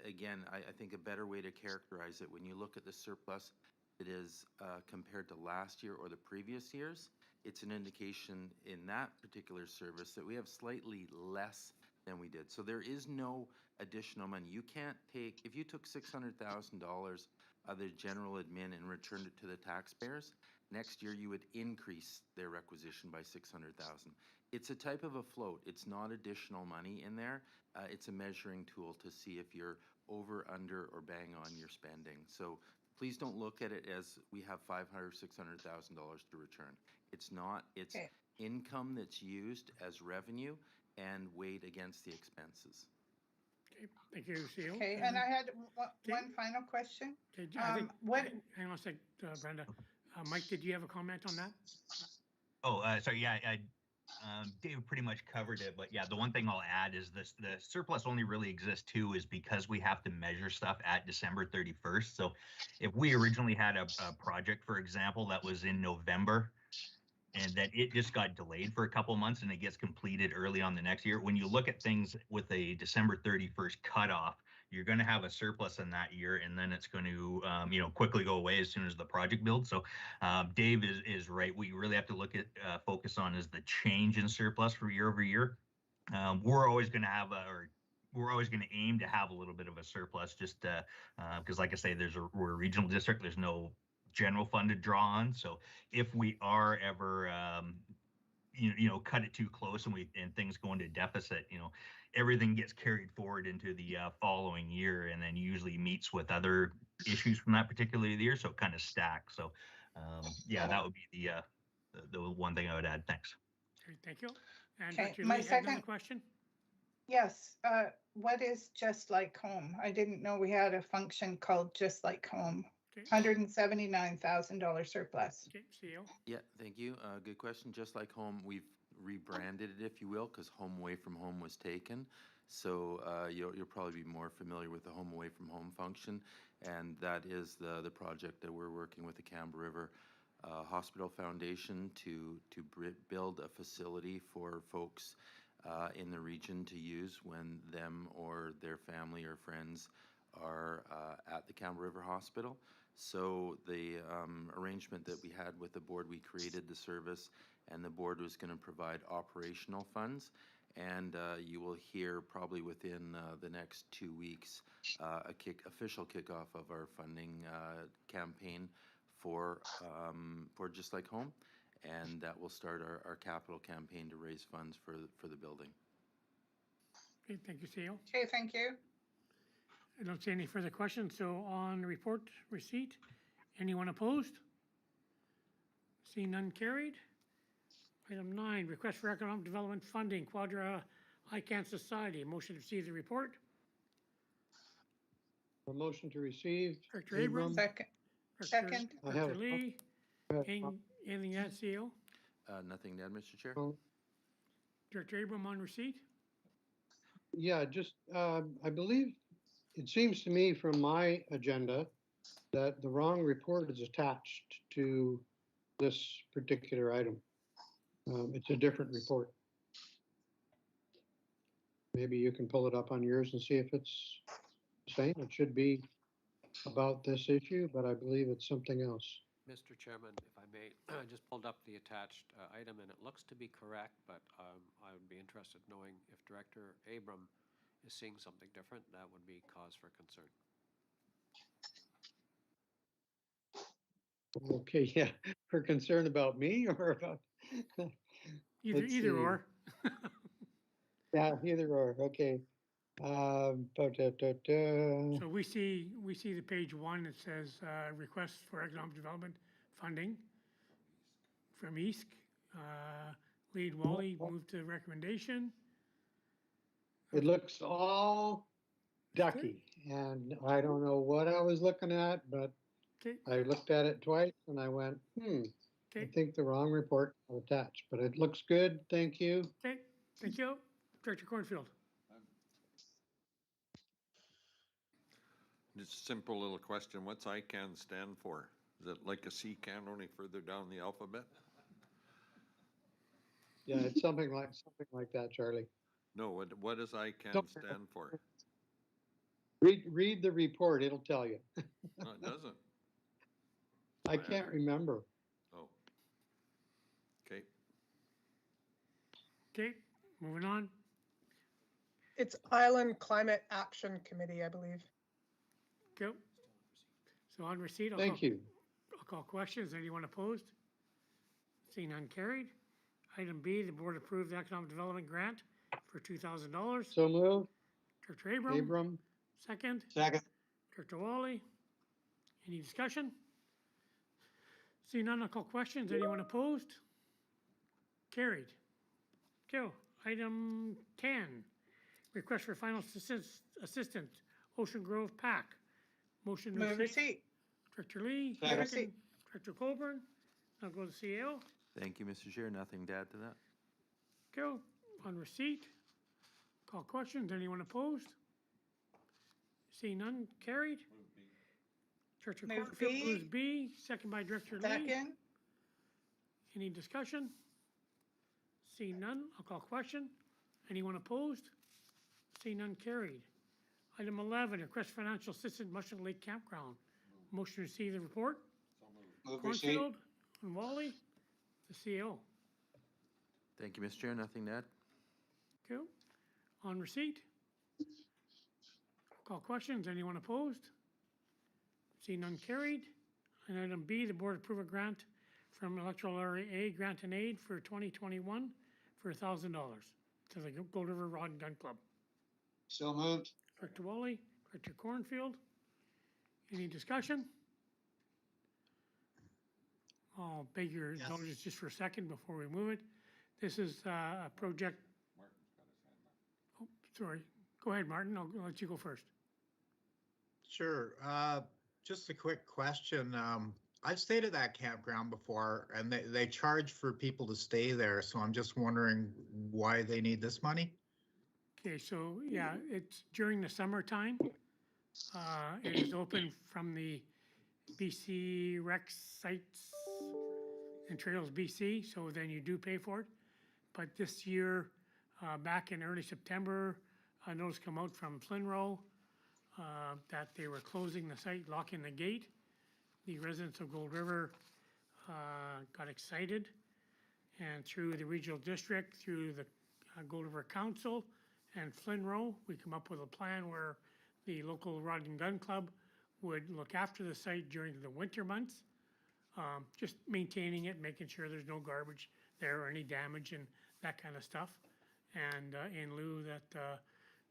Again, I think a better way to characterize it, when you look at the surplus that is compared to last year or the previous years, it's an indication in that particular service that we have slightly less than we did. So there is no additional money. You can't take, if you took $600,000 of the general admin and returned it to the taxpayers, next year you would increase their requisition by $600,000. It's a type of a float. It's not additional money in there. It's a measuring tool to see if you're over, under, or bang on your spending. So please don't look at it as we have $500,000 or $600,000 to return. It's not. It's income that's used as revenue and weighed against the expenses. Okay, thank you, CEO. Okay, and I had one final question. Okay, hang on a sec, Brenda. Mike, did you have a comment on that? Oh, sorry. Yeah, Dave pretty much covered it, but yeah, the one thing I'll add is this: the surplus only really exists too is because we have to measure stuff at December 31st. So if we originally had a project, for example, that was in November, and then it just got delayed for a couple months and it gets completed early on the next year, when you look at things with a December 31st cutoff, you're going to have a surplus in that year, and then it's going to quickly go away as soon as the project builds. So Dave is right. What you really have to look at, focus on, is the change in surplus for year over year. We're always going to have we're always going to aim to have a little bit of a surplus, just because, like I say, we're a regional district. There's no general fund to draw on. So if we are ever cut it too close and things go into deficit, everything gets carried forward into the following year, and then usually meets with other issues from that particular year, so it kind of stacks. So yeah, that would be the one thing I would add. Thanks. Okay, thank you. And Okay, Dr. my Lee had another second question. Yes, what is Just Like Home? I didn't know we had a function called Just Like Home. $179,000 surplus. Okay, CEO. Yeah, thank you. Good question. Just Like Home, we've rebranded it, if you will, because Home Away from Home was taken. So you'll probably be more familiar with the Home Away from Home function, and that is the project that we're working with the Canberra River Hospital Foundation to build a facility for folks in the region to use when them or their family or friends are at the Canberra River Hospital. So the arrangement that we had with the board, we created the service, and the board was going to provide operational funds. And you will hear probably within the next 2 weeks official kickoff of our funding campaign for Just Like Home, and that will start our capital campaign to raise funds for the building. Okay, thank you, CEO. Okay, thank you. I don't see any further questions. So on report receipt, anyone opposed? Seeing none carried. Item 9, request for economic development funding, Quadra ICANN Society. Motion to receive the report. A motion to receive. Director Abram. Second, second. I have Director a- Lee. Go ahead. Anything to add, CEO? Nothing to add, Mr. Chair? Director Abram on receipt? Yeah, just, I believe, it seems to me from my agenda that the wrong report is attached to this particular item. It's a different report. Maybe you can pull it up on yours and see if it's the same. It should be about this issue, but I believe it's something else. Mr. Chairman, if I may, I just pulled up the attached item and it looks to be correct, but I would be interested knowing if Director Abram is seeing something different. That would be cause for concern. Okay, yeah, for concern about me or about? Either, Let's either see. or. Yeah, either or, okay. So we see the page 1, it says, request for economic development funding from EASC. Lead Wally, move to recommendation. It looks all ducky, and I don't know what I was looking at, but Okay, I looked at it twice and I went, I okay, think the wrong report was attached, but it looks good, thank you. okay, thank you. Director Cornfield. Just a simple little question. What's ICANN stand for? Is it like a CCAN only further down the alphabet? Yeah, it's something like that, Charlie. No, what does ICANN Don't- stand for? Read the report, it'll tell you. No, it doesn't. I can't remember. Oh. Okay. Okay, moving on. It's Island Climate Action Committee, I believe. Go. So on receipt, Thank you. I'll call questions. Anyone opposed? Seeing none, carried. Item B, the board approved the economic development grant for $2,000. So moved, Director Abram, Abram. second. Second. Director Wally. Any discussion? Seeing none, I'll call questions. Anyone opposed? Carried. Go. Item 10, request for final assistant, Ocean Grove PAC. Motion to Move receive. receipt. Director Lee, Second. second. Director Colburn. I'll go to CEO. Thank you, Mr. Chair. Nothing to add to that. Go. On receipt. Call questions. Anyone opposed? Seeing none, carried. Director Move Cornfield B. moves B, second by Director Lee. Second, Any discussion? Seeing none, I'll call question. Anyone opposed? Seeing none, carried. Item 11, request financial assistance, Mushroom Lake Campground. Motion to receive the report. Move receipt. Cornfield and Wally, the CO. Thank you, Mr. Chair. Nothing to add. Go. On receipt. Call questions. Anyone opposed? Seeing none, carried. And item B, the board approve a grant from Electoral Area A Grant and Aid for 2021 for $1,000 to the Gold River Rod and Gun Club. So moved. Director Wally, Director Cornfield. Any discussion? I'll beg your Yes. indulgence just for a second before we move it. This is a project. Oh, sorry. Go ahead, Martin. I'll let you go first. Sure. Just a quick question. I've stayed at that campground before and they charge for people to stay there. So I'm just wondering why they need this money. Okay, so yeah, it's during the summertime. It is open from the BC Rec Sites and Trails BC, so then you do pay for it. But this year, back in early September, a notice come out from Flinrow that they were closing the site, locking the gate. The residents of Gold River got excited, and through the regional district, through the Gold River Council and Flinrow, we come up with a plan where the local Rod and Gun Club would look after the site during the winter months, just maintaining it, making sure there's no garbage there or any damage and that kind of stuff. And in lieu that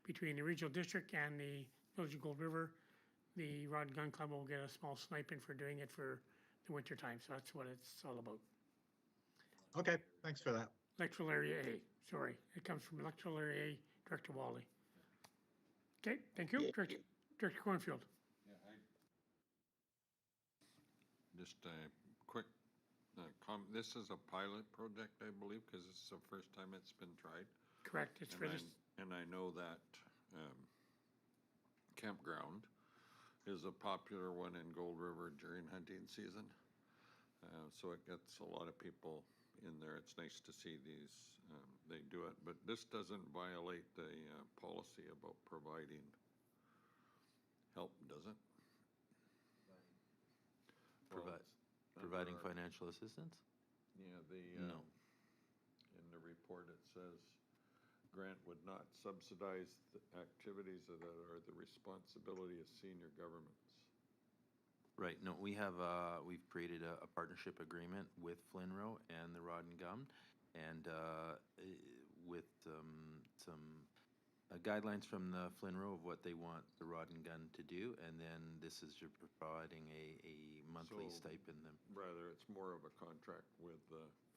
between the regional district and the Village of Gold River, the Rod and Gun Club will get a small stipend for doing it for the winter time. So that's what it's all about. Okay, thanks for that. Electoral Area A, sorry. It comes from Electoral Area A, Director Wally. Okay, thank you. Director Cornfield. Just a quick this is a pilot project, I believe, because this is the first time it's been tried. Correct, it's for this. And I know that campground is a popular one in Gold River during hunting season. So it gets a lot of people in there. It's nice to see these, they do it, but this doesn't violate the policy about providing help, does it? Providing financial assistance? Yeah, No. in the report it says, grant would not subsidize the activities that are the responsibility of senior governments. Right, no, we have, we've created a partnership agreement with Flinro and the Rod and Gum, and with some guidelines from the Flinro of what they want the Rod and Gun to do, and then this is providing a monthly So, stipend them. Rather, it's more of a contract with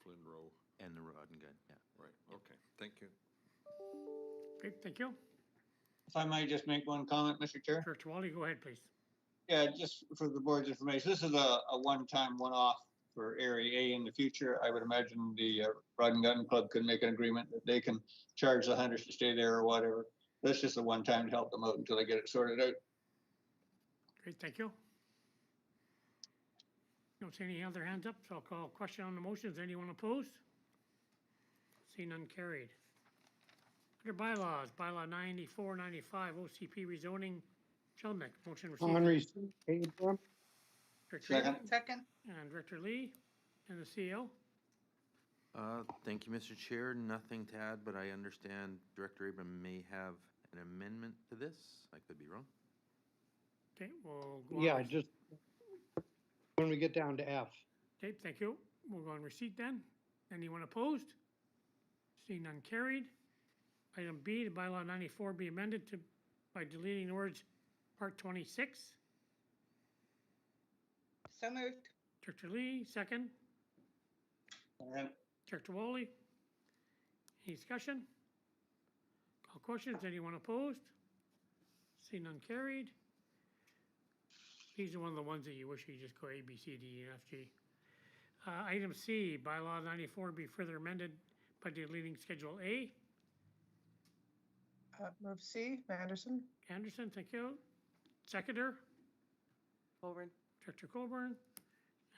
Flinro. And the Rod and Gun, yeah. Right, okay, thank you. Okay, thank you. If I might just make one comment, Mr. Chair? Director Wally, go ahead, please. Yeah, just for the board's information, this is a one-time, one-off for Area A. In the future, I would imagine the Rod and Gun Club could make an agreement that they can charge the hunters to stay there or whatever. That's just a one-time to help them out until they get it sorted out. Great, thank you. Don't see any other hands up, so I'll call question on the motions. Anyone opposed? See none carried. Under bylaws, bylaw 9495, OCP rezoning, Chelmsford. Motion received. On receipt, Abram. Director Second. Abram Second, and Director Lee and the CEO. Thank you, Mr. Chair. Nothing to add, but I understand Director Abram may have an amendment to this. I could be wrong. Okay, we'll go on. Yeah, just when we get down to F. Okay, thank you. We'll go on receipt then. Anyone opposed? Seeing none carried. Item B, the bylaw 94 be amended to, by deleting the words part 26. so moved. Director Lee, second. And Director Wally. Any discussion? Call questions. Anyone opposed? See none carried. These are one of the ones that you wish you just go A, B, C, D, E, F, G. Item C, bylaw 94 be further amended by deleting Schedule A. Move C, Anderson. Anderson, thank you. Seconder, Colburn. Director Colburn.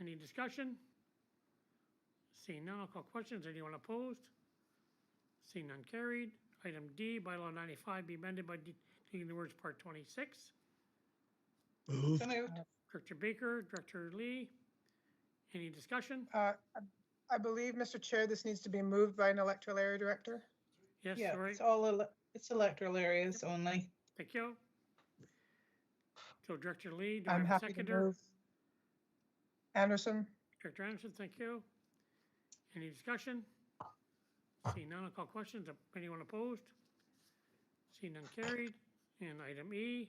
Any discussion? Seeing none, I'll call questions. Anyone opposed? Seeing none carried. Item D, bylaw 95 be amended by deleting the words part 26. So moved. Director Baker, Director Lee. Any discussion? I believe, Mr. Chair, this needs to be moved by an electoral area director. Yes, Yeah, sorry. it's all, it's electoral areas only. Thank you. So Director Lee, do I I'm have a happy to seconder? move. Anderson. Director Anderson, thank you. Any discussion? Seeing none, I'll call questions. Anyone opposed? Seeing none carried. And item E,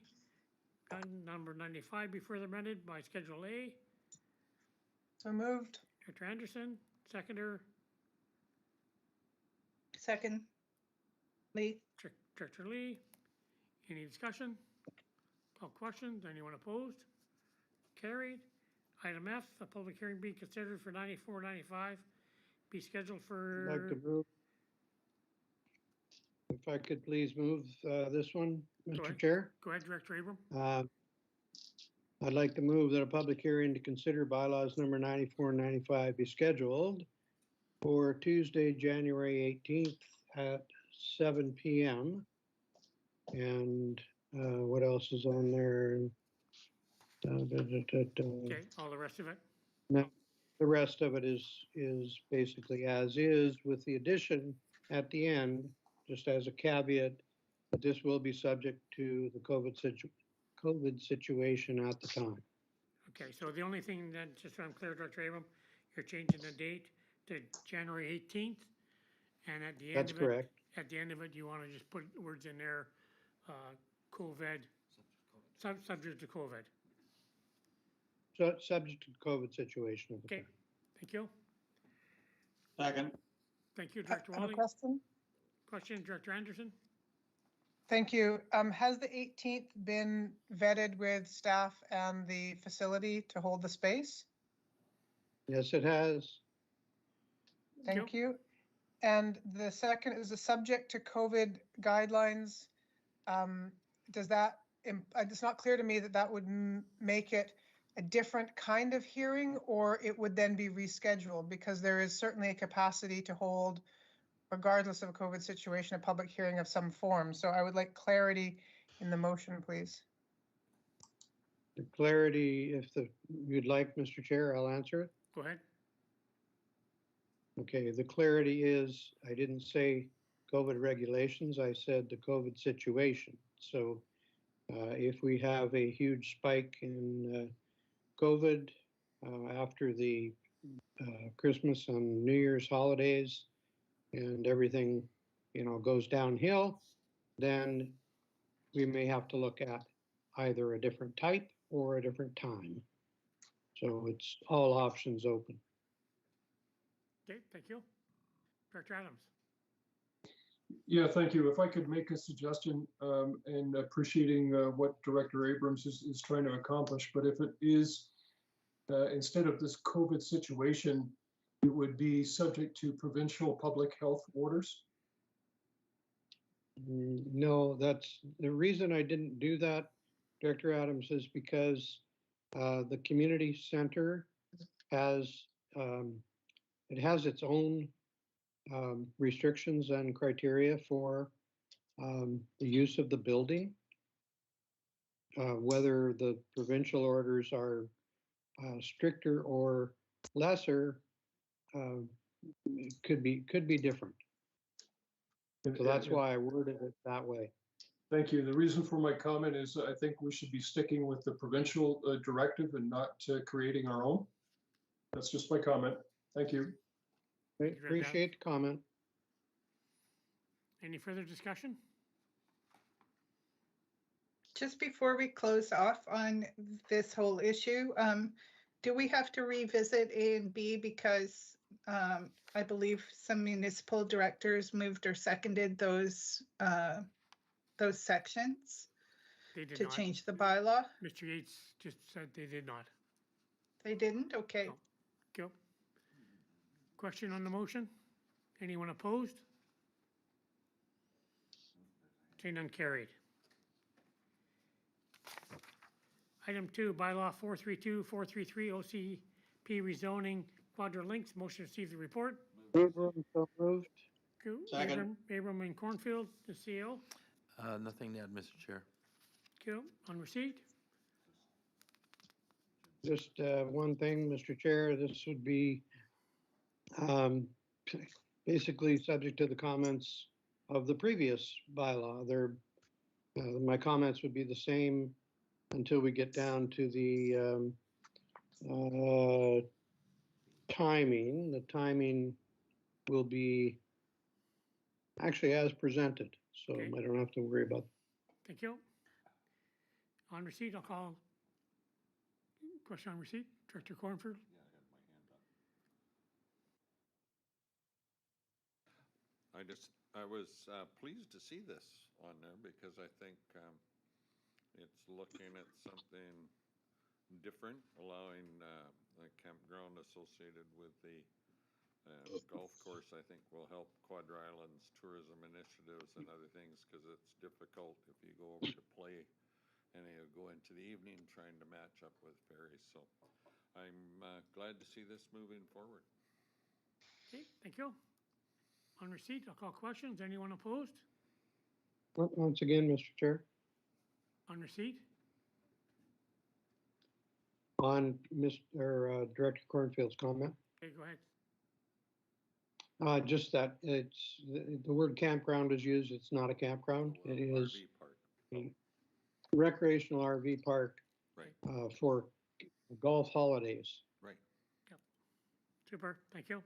number 95 be further amended by Schedule A. So moved. Director Anderson, seconder. Second, Lee. Director Lee. Any discussion? Call questions. Anyone opposed? Carried. Item F, a public hearing be considered for 94, 95. Be scheduled I'd like to for, move. If I could please move this one, Go Mr. ahead. Chair. go ahead, Director Abram. I'd like to move that a public hearing to consider bylaws number 94 and 95 be scheduled for Tuesday, January 18th at 7 p.m. And what else is on there? Okay, all the rest of it. No, the rest of it is basically as is, with the addition at the end, just as a caveat, that this will be subject to the COVID situation at the time. Okay, so the only thing that, just so I'm clear, Director Abram, you're changing the date to January 18th. And at the end That's of it, correct. at the end of it, you want to just put words in there, COVID, subject to COVID. So subject to the COVID situation at the Okay, time. thank you. Second. Thank you, Director I have a Wally. question. Question, Director Anderson? Thank you. Has the 18th been vetted with staff and the facility to hold the space? Yes, it has. Thank you. And the second is a subject to COVID guidelines. Does that, it's not clear to me that that would make it a different kind of hearing, or it would then be rescheduled, because there is certainly a capacity to hold, regardless of a COVID situation, a public hearing of some form. So I would like clarity in the motion, please. The clarity, if you'd like, Mr. Chair, I'll answer it. Go ahead. Okay, the clarity is, I didn't say COVID regulations, I said the COVID situation. So if we have a huge spike in COVID after the Christmas and New Year's holidays and everything, goes downhill, then we may have to look at either a different type or a different time. So it's all options open. Okay, thank you. Director Adams? Yeah, thank you. If I could make a suggestion, and appreciating what Director Abrams is trying to accomplish, but if it is, instead of this COVID situation, it would be subject to provincial public health orders. No, that's the reason I didn't do that, Director Adams, is because the community center has it has its own restrictions and criteria for the use of the building. Whether the provincial orders are stricter or lesser could be different. So that's why I worded it that way. Thank you. The reason for my comment is I think we should be sticking with the provincial directive and not creating our own. That's just my comment. Thank you. Appreciate the comment. Any further discussion? Just before we close off on this whole issue, do we have to revisit A and B because I believe some municipal directors moved or seconded those sections They did to not. change the bylaw? Mr. Yates just said they did not. They didn't? Okay. No. Go. Question on the motion? Anyone opposed? Seeing none, carried. Item 2, bylaw 432-433 OCP rezoning quadrilinks. Motion to receive the report. Abram, so moved. Second. Abram and Cornfield, the CO. Nothing to add, Mr. Chair. On receipt. Just one thing, Mr. Chair, this would be basically subject to the comments of the previous bylaw. My comments would be the same until we get down to the timing. The timing will be actually as presented, so Okay. I don't have to worry about. Thank you. On receipt, I'll call. Question on receipt, Director Cornfield. I was pleased to see this on there because I think it's looking at something different, allowing the campground associated with the golf course, I think will help Quadra Island's tourism initiatives and other things, because it's difficult if you go over to play and you go into the evening trying to match up with ferries. So I'm glad to see this moving forward. Okay, thank you. On receipt, I'll call questions. Anyone opposed? Once again, Mr. Chair, On receipt? on Director Cornfield's comment. Okay, go ahead. Just that it's the word campground is used. It's not a campground. It is RV park. a recreational RV park Right. For golf holidays. Right. Yep. Super, thank you.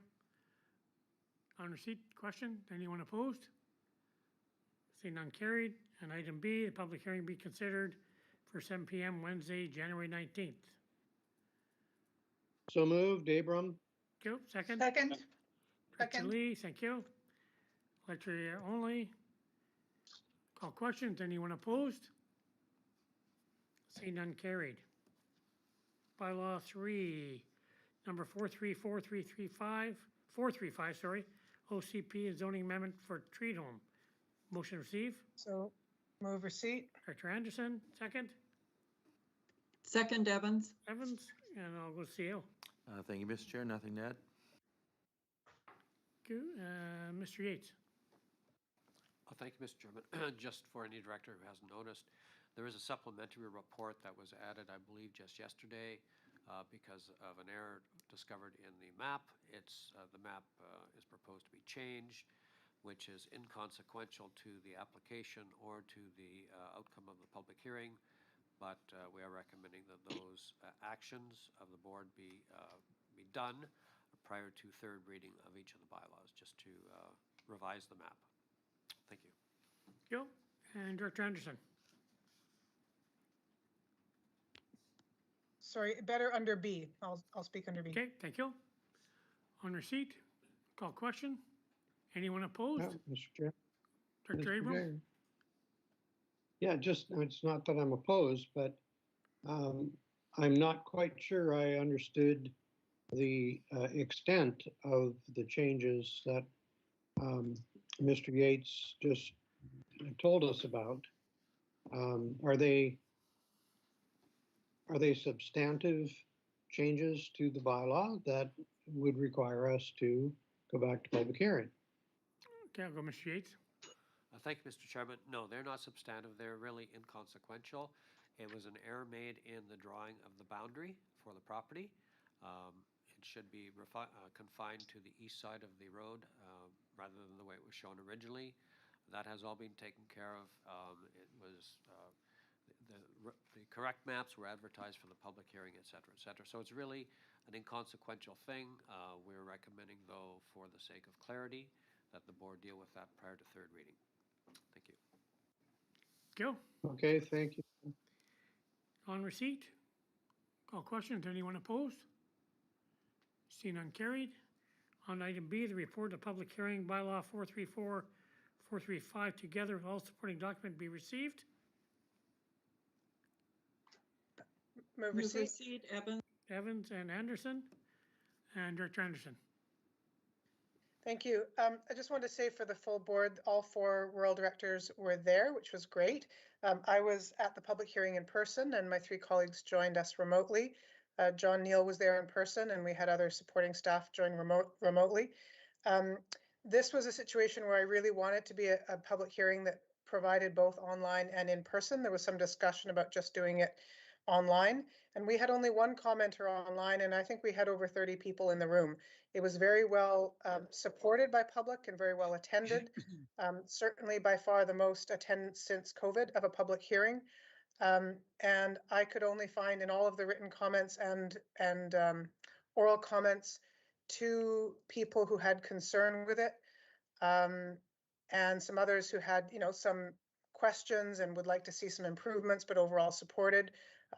On receipt, question, anyone opposed? Seeing none, carried. And item B, the public hearing be considered for 7 PM Wednesday, January 19th. So moved, Abram. Second? Second. Director Second. Lee, thank you. Lecture only. Call questions. Anyone opposed? See none carried. Bylaw 3, number 435, sorry, OCP and zoning amendment for Treat Home. Motion received. So move receipt. Director Anderson, second. Second, Evans. Evans, and I'll go CO. Thank you, Mr. Chair. Nothing to add. Mr. Yates. Thank you, Mr. Chairman. Just for any director who hasn't noticed, there is a supplementary report that was added, I believe, just yesterday because of an error discovered in the map. The map is proposed to be changed, which is inconsequential to the application or to the outcome of the public hearing. But we are recommending that those actions of the board be done prior to third reading of each of the bylaws, just to revise the map. Thank you. Thank you. And Director Anderson. Sorry, better under B. I'll speak under B. Okay, thank you. On receipt, call question. Anyone opposed? Yeah, Mr. Chair. Director Mr. Abram? Chair. Yeah, just, it's not that I'm opposed, but I'm not quite sure I understood the extent of the changes that Mr. Yates just told us about. Are they substantive changes to the bylaw that would require us to go back to public hearing? Okay, I'll go Mr. Yates. Thank you, Mr. Chairman. No, they're not substantive. They're really inconsequential. It was an error made in the drawing of the boundary for the property. It should be confined to the east side of the road rather than the way it was shown originally. That has all been taken care of. It was the correct maps were advertised for the public hearing, et cetera, et cetera. So it's really an inconsequential thing. We're recommending, though, for the sake of clarity, that the board deal with that prior to third reading. Thank you. Go. Okay, thank you. On receipt, call questions. Anyone opposed? See none carried. On item B, the report of public hearing bylaw 434, 435 together with all supporting document be received. Move Move receipt. receipt, Evans. Evans and Anderson. And Director Anderson. Thank you. I just wanted to say for the full board, all 4 rural directors were there, which was great. I was at the public hearing in person and my 3 colleagues joined us remotely. John Neal was there in person and we had other supporting staff join remotely. This was a situation where I really wanted to be a public hearing that provided both online and in person. There was some discussion about just doing it online, and we had only 1 commenter online, and I think we had over 30 people in the room. It was very well supported by public and very well attended. Certainly by far the most attendance since COVID of a public hearing. And I could only find in all of the written comments and oral comments 2 people who had concern with it, and some others who had, some questions and would like to see some improvements, but overall supported.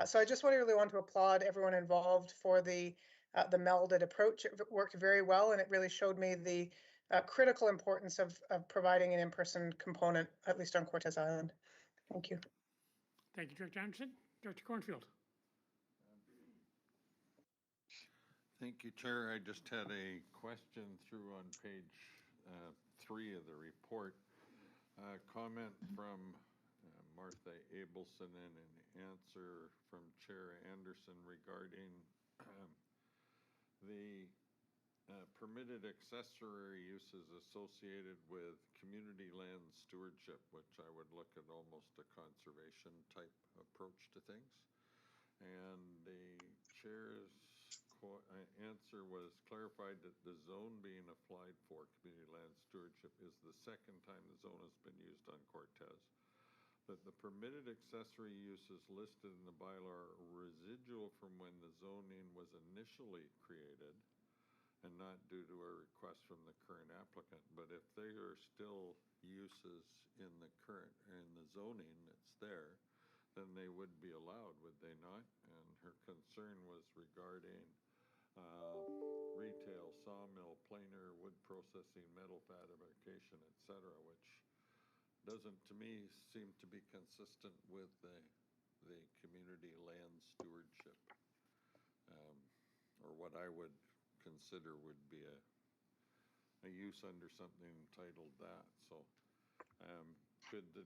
So I just really want to applaud everyone involved for the melded approach. It worked very well, and it really showed me the critical importance of providing an in-person component, at least on Cortez Island. Thank you. Thank you, Director Anderson. Director Cornfield. Thank you, Chair. I just had a question through on page 3 of the report. Comment from Martha Abelson and an answer from Chair Anderson regarding the permitted accessory uses associated with community land stewardship, which I would look at almost a conservation type approach to things. And the chair's answer was clarified that the zone being applied for community land stewardship is the second time the zone has been used on Cortez. That the permitted accessory uses listed in the bylaw are residual from when the zoning was initially created and not due to a request from the current applicant. But if they are still uses in the zoning that's there, then they would be allowed, would they not? And her concern was regarding retail, sawmill, planer, wood processing, metal fabrication, etc., which doesn't, to me, seem to be consistent with the community land stewardship, or what I would consider would be a use under something entitled that. So could the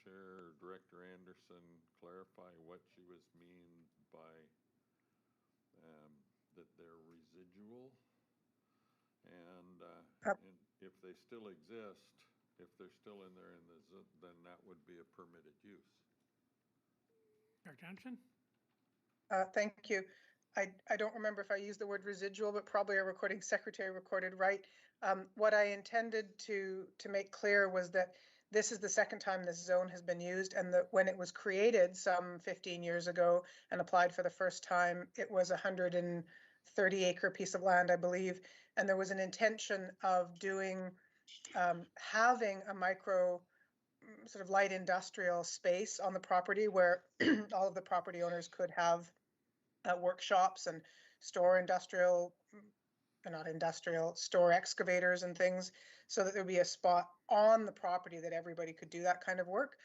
Chair, Director Anderson, clarify what she was mean by that they're residual, and if they still exist, if they're still in there, then that would be a permitted use. Dr. Johnson? Thank you. I don't remember if I used the word residual, but probably our recording secretary recorded right. What I intended to make clear was that this is the second time this zone has been used, and that when it was created some 15 years ago and applied for the first time, it was a 130-acre piece of land, I believe, and there was an intention of doing having a micro sort of light industrial space on the property where all of the property owners could have workshops and store store excavators and things, so that there would be a spot on the property that everybody could do that kind of work.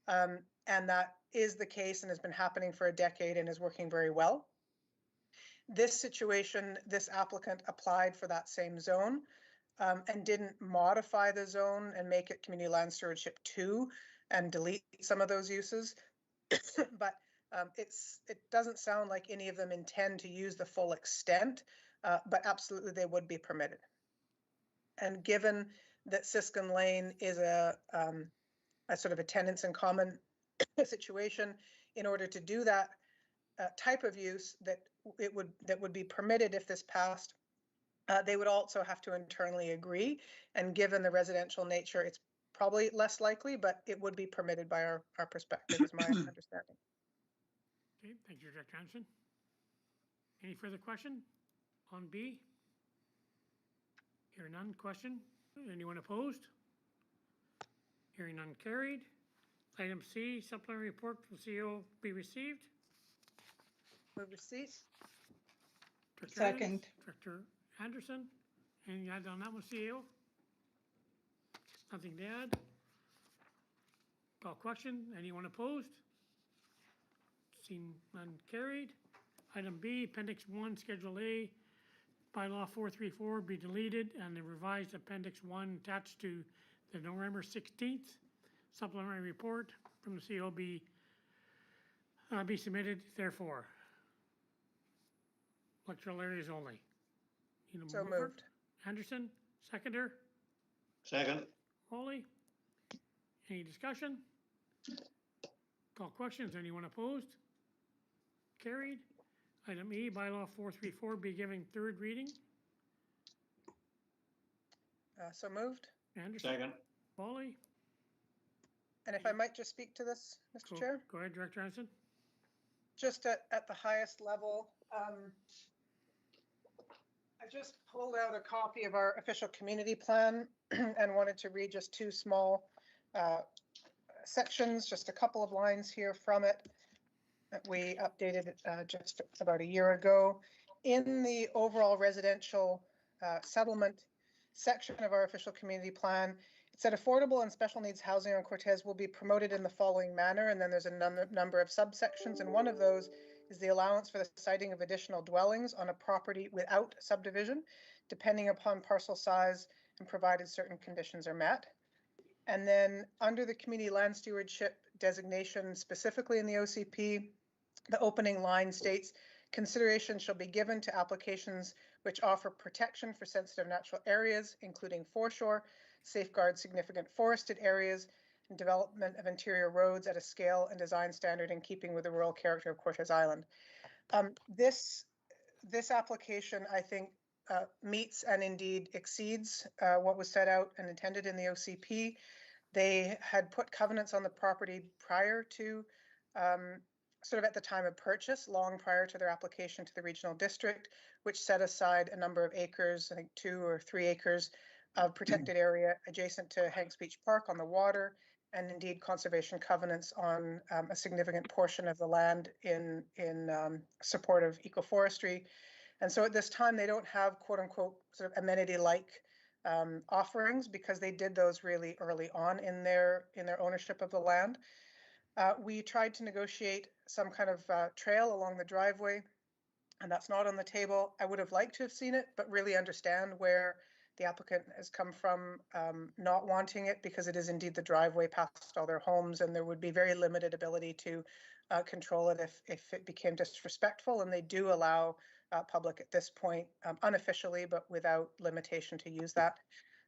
And that is the case and has been happening for a decade and is working very well. This situation, this applicant applied for that same zone and didn't modify the zone and make it community land stewardship 2 and delete some of those uses. But it doesn't sound like any of them intend to use the full extent, but absolutely they would be permitted. And given that Siskin Lane is a sort of a tenants in common situation, in order to do that type of use that would be permitted if this passed, they would also have to internally agree. And given the residential nature, it's probably less likely, but it would be permitted by our perspective, is my understanding. Okay, thank you, Dr. Johnson. Any further question on B? Hearing none. Question? Anyone opposed? Hearing none, carried. Item C, supplementary report from CEO be received. Move receipt. Second. Director Anderson, anything to add on that one, CEO? Nothing to add. Call question. Anyone opposed? Seen none, carried. Item B, Appendix 1, Schedule A, Bylaw 434 be deleted, and the revised Appendix 1 attached to the November 16th supplementary report from the CO be submitted, therefore. Electoral areas only. So moved. Anderson, seconder. Second. Foley. Any discussion? Call questions. Anyone opposed? Carried. Item E, Bylaw 434 be given third reading. So moved. Anderson. Second. Foley. And if I might just speak to this, Mr. Chair? Go ahead, Director Anderson. Just at the highest level, I just pulled out a copy of our official community plan and wanted to read just two small sections, just a couple of lines here from it that we updated just about a year ago. In the overall residential settlement section of our official community plan, it said affordable and special needs housing on Cortez will be promoted in the following manner, and then there's a number of subsections, and one of those is the allowance for the siting of additional dwellings on a property without subdivision, depending upon parcel size and provided certain conditions are met. And then under the community land stewardship designation, specifically in the OCP, the opening line states, consideration shall be given to applications which offer protection for sensitive natural areas, including foreshore, safeguard significant forested areas, and development of interior roads at a scale and design standard in keeping with the rural character of Cortez Island. This application, I think, meets and indeed exceeds what was set out and intended in the OCP. They had put covenants on the property prior to, sort of at the time of purchase, long prior to their application to the regional district, which set aside a number of acres, I think 2 or 3 acres of protected area adjacent to Hanks Beach Park on the water, and indeed conservation covenants on a significant portion of the land in support of ecoforestry. And so at this time, they don't have quote unquote sort of amenity-like offerings because they did those really early on in their ownership of the land. We tried to negotiate some kind of trail along the driveway, and that's not on the table. I would have liked to have seen it, but really understand where the applicant has come from not wanting it, because it is indeed the driveway past all their homes, and there would be very limited ability to control it if it became disrespectful. And they do allow public at this point, unofficially, but without limitation, to use that.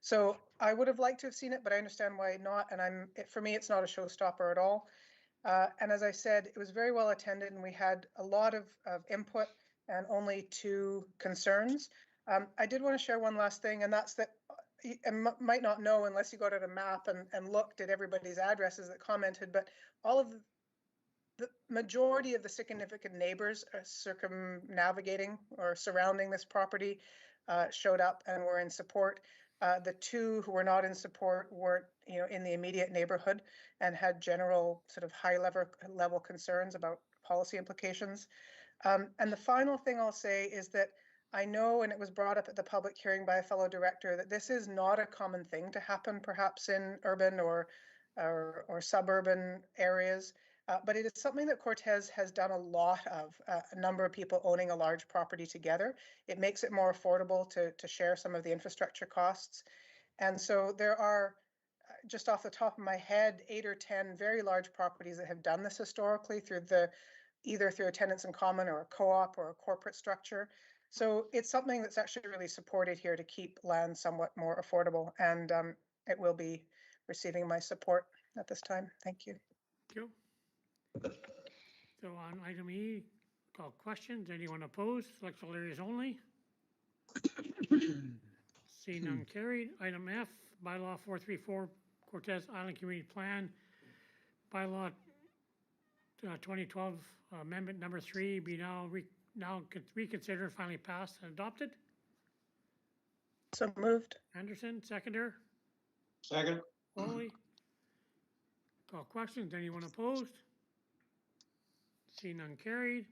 So I would have liked to have seen it, but I understand why not. And for me, it's not a showstopper at all. And as I said, it was very well attended, and we had a lot of input and only 2 concerns. I did want to share one last thing, and that's that you might not know unless you got out a map and looked at everybody's addresses that commented, but all of the majority of the significant neighbors circumnavigating or surrounding this property showed up and were in support. The 2 who were not in support weren't, in the immediate neighborhood and had general sort of high level concerns about policy implications. And the final thing I'll say is that I know, and it was brought up at the public hearing by a fellow director, that this is not a common thing to happen perhaps in urban or suburban areas. But it is something that Cortez has done a lot of, a number of people owning a large property together. It makes it more affordable to share some of the infrastructure costs. And so there are, just off the top of my head, 8 or 10 very large properties that have done this historically either through a tenants in common or a co-op or a corporate structure. So it's something that's actually really supported here to keep land somewhat more affordable, and it will be receiving my support at this time. Thank you. Thank you. So on item E, call questions. Anyone opposed? Selectable areas only. See none carried. Item F, bylaw 434, Cortez Island Community Plan, bylaw 2012 amendment number 3 be now reconsidered, finally passed and adopted. So moved. Anderson, seconder. Second. Foley. Call questions. Anyone opposed? See none carried.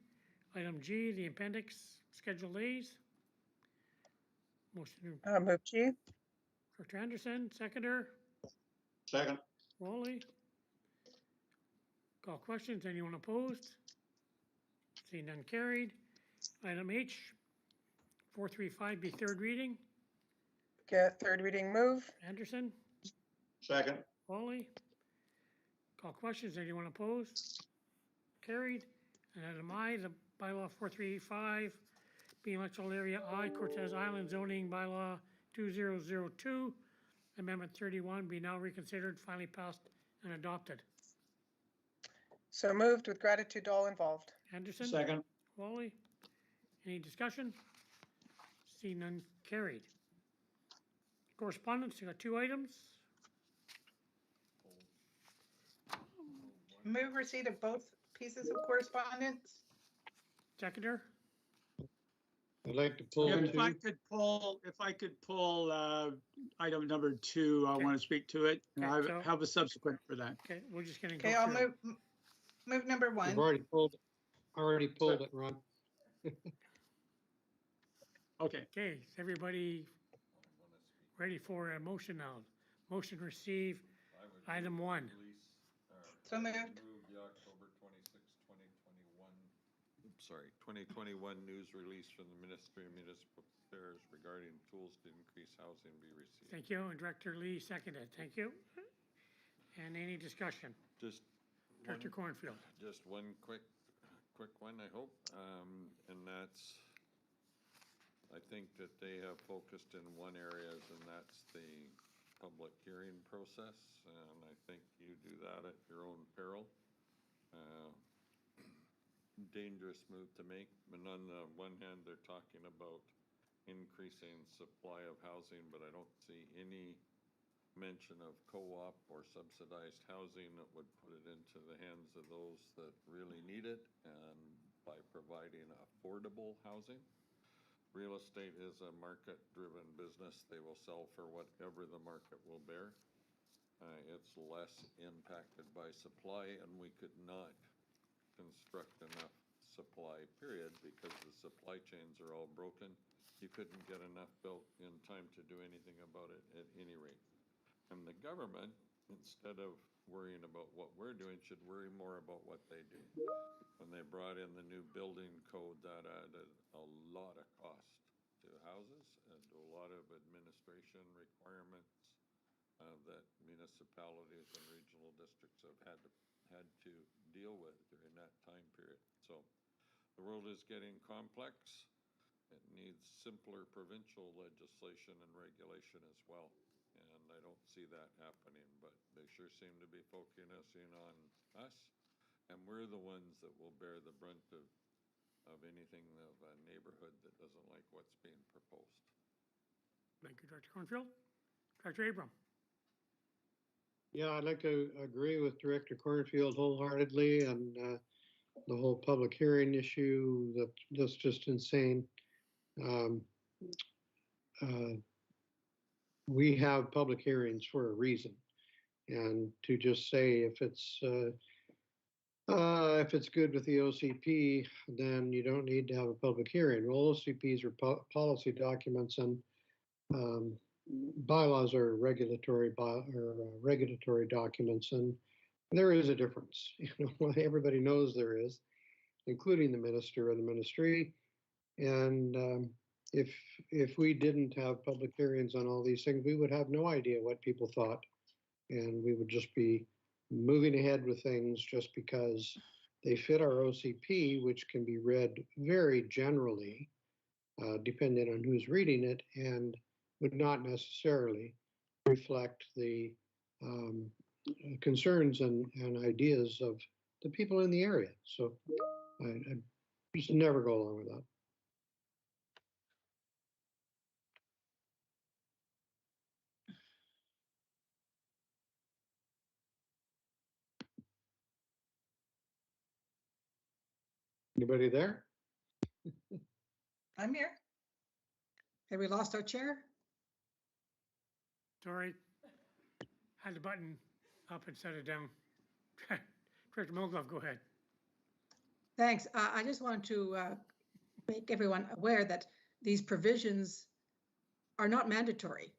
Item G, the appendix, scheduled A's. Motion to Move G. Dr. Anderson, seconder. Second. Foley. Call questions. Anyone opposed? See none carried. Item H, 435 be third reading. Get third reading move. Anderson, Second. Foley. Call questions. Anyone opposed? Carried. And item I, the bylaw 435 being electoral area I, Cortez Island zoning bylaw 2002, amendment 31 be now reconsidered, finally passed and adopted. So moved with gratitude to all involved. Anderson? Second. Wally? Any discussion? See none carried. Correspondence, you got 2 items. Move receipt of both pieces of correspondence. Seconder? I'd like to pull If I 2. could pull item number 2, I Okay. want to speak to it. And Okay, I so- have a subsequent for that. Okay, we're just gonna go Okay, I'll through. move number 1. You've already pulled it, Ron. Okay. Okay, is everybody ready for a motion now? Motion to receive item 1. So moved. Move the October 26, 2021, 2021 news release from the Ministry of Municipal Affairs regarding tools to increase housing be received. Thank you, and Director Lee seconded. Thank you. And any discussion? Just Director one, Cornfield. just one quick one, I hope, and that's, I think that they have focused in one area, and that's the public hearing process, and I think you do that at your own peril. Dangerous move to make, but on the one hand, they're talking about increasing supply of housing, but I don't see any mention of co-op or subsidized housing that would put it into the hands of those that really need it, and by providing affordable housing. Real estate is a market-driven business. They will sell for whatever the market will bear. it's less impacted by supply, and we could not construct enough supply, period, because the supply chains are all broken. You couldn't get enough built in time to do anything about it at any rate. And the government, instead of worrying about what we're doing, should worry more about what they do. When they brought in the new building code, that added a lot of cost to houses and to a lot of administration requirements that municipalities and regional districts have had to deal with during that time period. So the world is getting complex. It needs simpler provincial legislation and regulation as well. And I don't see that happening, but they sure seem to be focusing on us. And we're the ones that will bear the brunt of anything of a neighborhood that doesn't like what's being proposed. Thank you, Director Cornfield. Director Abram. Yeah, I'd like to agree with Director Cornfield wholeheartedly, and the whole public hearing issue, that's just insane. We have public hearings for a reason, and to just say if it's good with the OCP, then you don't need to have a public hearing. Well, OCPs are policy documents, and bylaws are regulatory documents, and there is a difference. Everybody knows there is, including the minister and the ministry. And if we didn't have public hearings on all these things, we would have no idea what people thought, and we would just be moving ahead with things just because they fit our OCP, which can be read very generally, depending on who's reading it, and would not necessarily reflect the concerns and ideas of the people in the area. So I just never go along with that. Anybody there? I'm here. Have we lost our chair? Sorry. Had the button up instead of down. Director Milglove, go ahead. Thanks. I just wanted to make everyone aware that these provisions are not mandatory.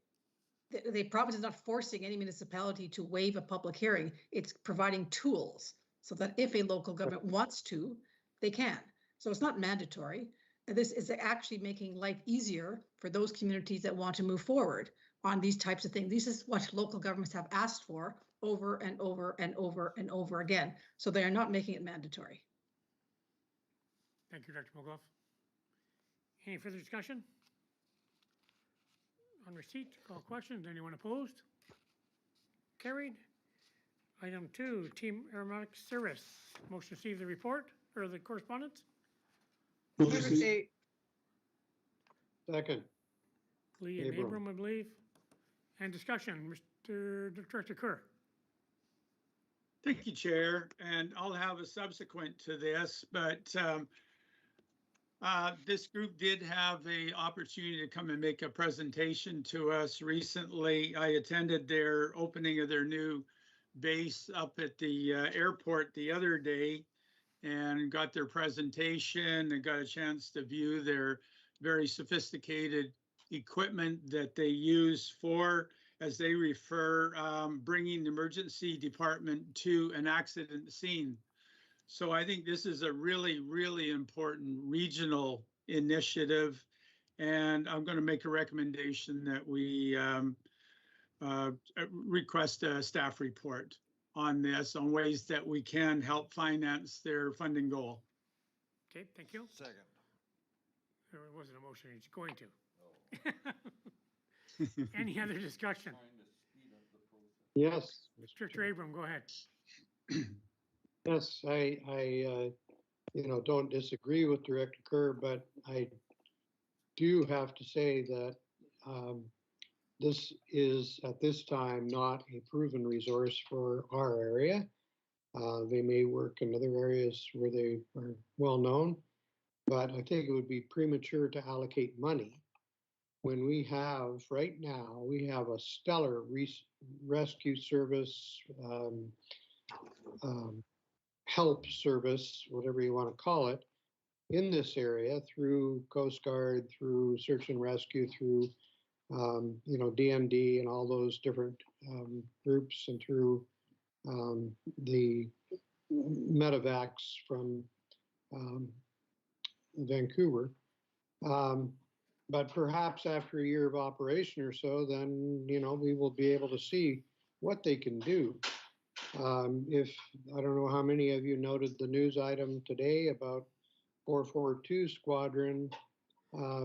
The province is not forcing any municipality to waive a public hearing. It's providing tools so that if a local government wants to, they can. So it's not mandatory. And this is actually making life easier for those communities that want to move forward on these types of things. This is what local governments have asked for over and over and over and over again. So they are not making it mandatory. Thank you, Dr. Milglove. Any further discussion? On receipt, call questions. Anyone opposed? Carried. Item 2, Team Aeronautics Service. Motion to receive the report or the correspondence? Liberty. Second. Lee and Abram, I believe. And discussion, Mr. Director Kerr. Thank you, Chair, and I'll have a subsequent to this, but this group did have the opportunity to come and make a presentation to us recently. I attended their opening of their new base up at the airport the other day and got their presentation and got a chance to view their very sophisticated equipment that they use for, as they refer, bringing the emergency department to an accident scene. So I think this is a really, really important regional initiative, and I'm going to make a recommendation that we request a staff report on this, on ways that we can help finance their funding goal. Okay, thank you. Second. It wasn't a motion, it's going to. Any other discussion? Yes. Director Abram, go ahead. Yes, I don't disagree with Director Kerr, but I do have to say that this is at this time not a proven resource for our area. They may work in other areas where they are well known, but I think it would be premature to allocate money when we have, right now, we have a stellar rescue service, help service, whatever you want to call it, in this area through Coast Guard, through search and rescue, through DMD and all those different groups, and through the medevacs from Vancouver. But perhaps after a year of operation or so, then, we will be able to see what they can do. If, I don't know how many of you noted the news item today about 442 Squadron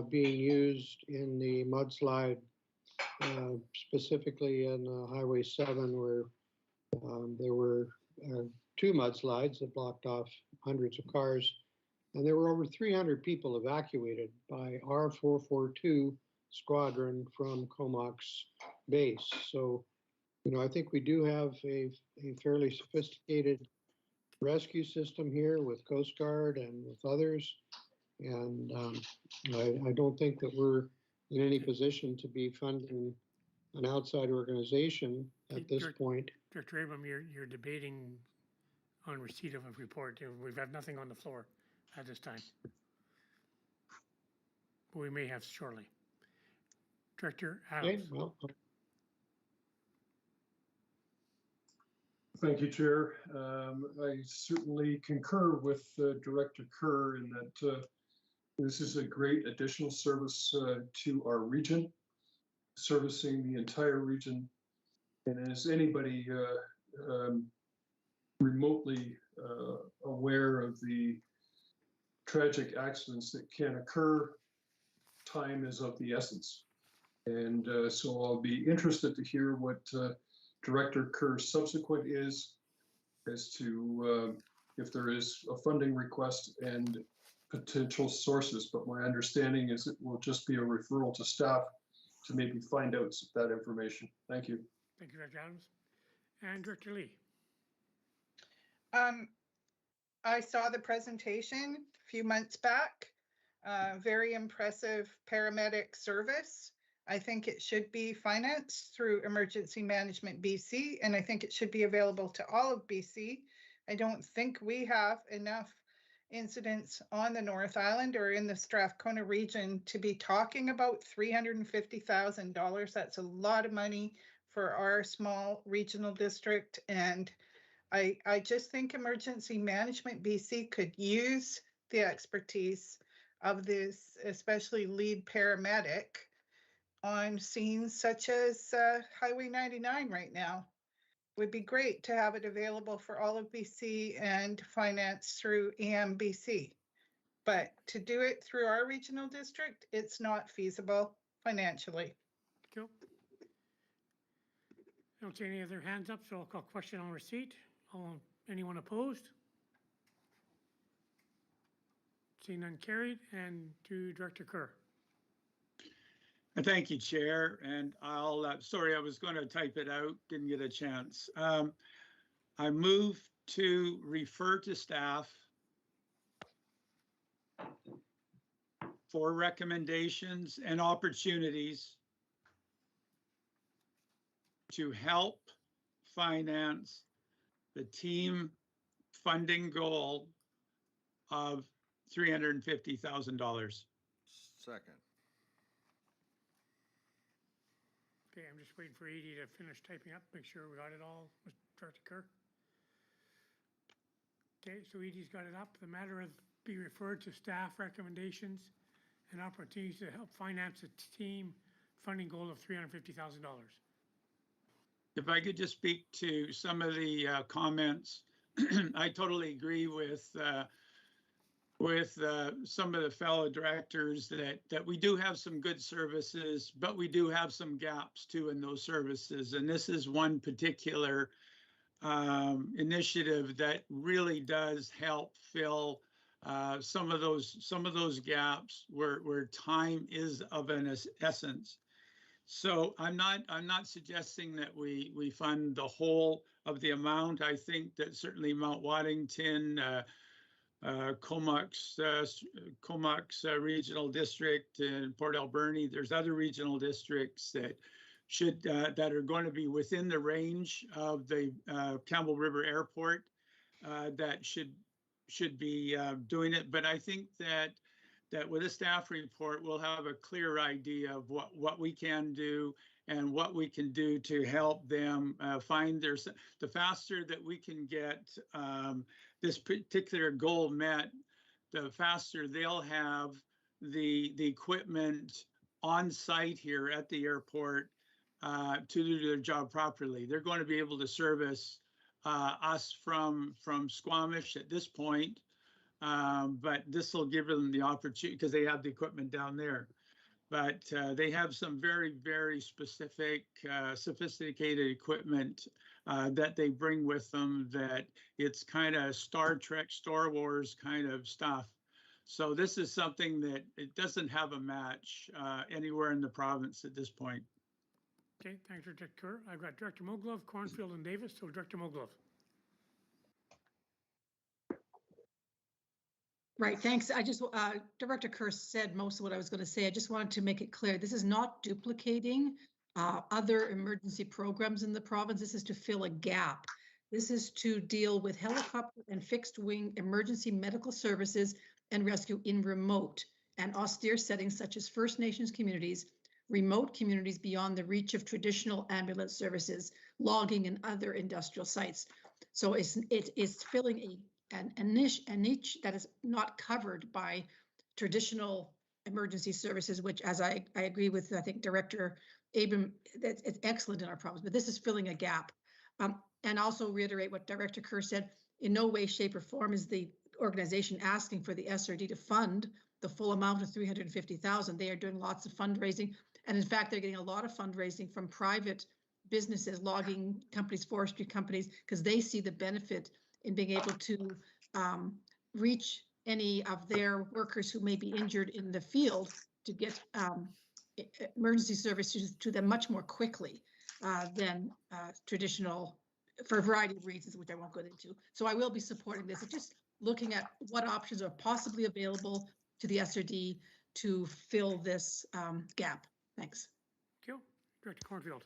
being used in the mudslide, specifically in Highway 7, where there were 2 mudslides that blocked off hundreds of cars. And there were over 300 people evacuated by our 442 Squadron from Comox base. So, I think we do have a fairly sophisticated rescue system here with Coast Guard and with others. And I don't think that we're in any position to be funding an outside organization at this point. Director Abram, you're debating on receipt of a report. We've had nothing on the floor at this time. But we may have shortly. Director Adams. Okay, well, Thank you, Chair. I certainly concur with Director Kerr in that this is a great additional service to our region, servicing the entire region. And as anybody remotely aware of the tragic accidents that can occur, time is of the essence. And so I'll be interested to hear what Director Kerr's subsequent is as to if there is a funding request and potential sources. But my understanding is it will just be a referral to staff to maybe find out that information. Thank you. Thank you, Director Adams. And Director Lee. I saw the presentation a few months back. Very impressive paramedic service. I think it should be financed through Emergency Management BC, and I think it should be available to all of BC. I don't think we have enough incidents on the North Island or in the Strathcona region to be talking about $350,000. That's a lot of money for our small regional district. And I just think Emergency Management BC could use the expertise of this, especially lead paramedic, on scenes such as Highway 99 right now. Would be great to have it available for all of BC and financed through EMBC. But to do it through our regional district, it's not feasible financially. Cool. I don't see any other hands up, so I'll call question on receipt. Anyone opposed? Seeing none carried. And to Director Kerr. Thank you, Chair. And sorry, I was going to type it out, didn't get a chance. I move to refer to staff for recommendations and opportunities to help finance the team funding goal of $350,000. Second. Okay, I'm just waiting for Edie to finish typing up, make sure we got it all, Director Kerr. Okay, so Edie's got it up. The matter of be referred to staff recommendations and opportunities to help finance a team funding goal of $350,000. If I could just speak to some of the comments, I totally agree with some of the fellow directors that we do have some good services, but we do have some gaps too in those services. And this is one particular initiative that really does help fill some of those gaps where time is of an essence. So I'm not suggesting that we fund the whole of the amount. I think that certainly Mount Waddington, Comox Regional District in Port Alberni. There's other regional districts that that are going to be within the range of the Campbell River Airport that should be doing it. But I think that with a staff report, we'll have a clear idea of what we can do and what we can do to help them find the faster that we can get this particular goal met, the faster they'll have the equipment on site here at the airport to do their job properly. They're going to be able to service us from Squamish at this point, but this will give them the opportunity because they have the equipment down there. But they have some very, very specific, sophisticated equipment that they bring with them that it's kind of Star Trek, Star Wars kind of stuff. So this is something that it doesn't have a match anywhere in the province at this point. Okay, thanks, Director Kerr. I've got Director Moglove, Cornfield, and Davis. So Director Moglove. Right, thanks. I just, Director Kerr said most of what I was going to say. I just wanted to make it clear, this is not duplicating other emergency programs in the province. This is to fill a gap. This is to deal with helicopter and fixed wing emergency medical services and rescue in remote and austere settings such as First Nations communities, remote communities beyond the reach of traditional ambulance services, logging and other industrial sites. So it is filling a niche that is not covered by traditional emergency services, which, as I agree with, I think Director Abram, that it's excellent in our province, but this is filling a gap. And also reiterate what Director Kerr said, in no way, shape or form is the organization asking for the SRD to fund the full amount of $350,000. They are doing lots of fundraising. And in fact, they're getting a lot of fundraising from private businesses, logging companies, forestry companies, because they see the benefit in being able to reach any of their workers who may be injured in the field to get emergency services to them much more quickly than traditional, for a variety of reasons, which I won't go into. So I will be supporting this. It's just looking at what options are possibly available to the SRD to fill this gap. Thanks. Thank you. Director Cornfield.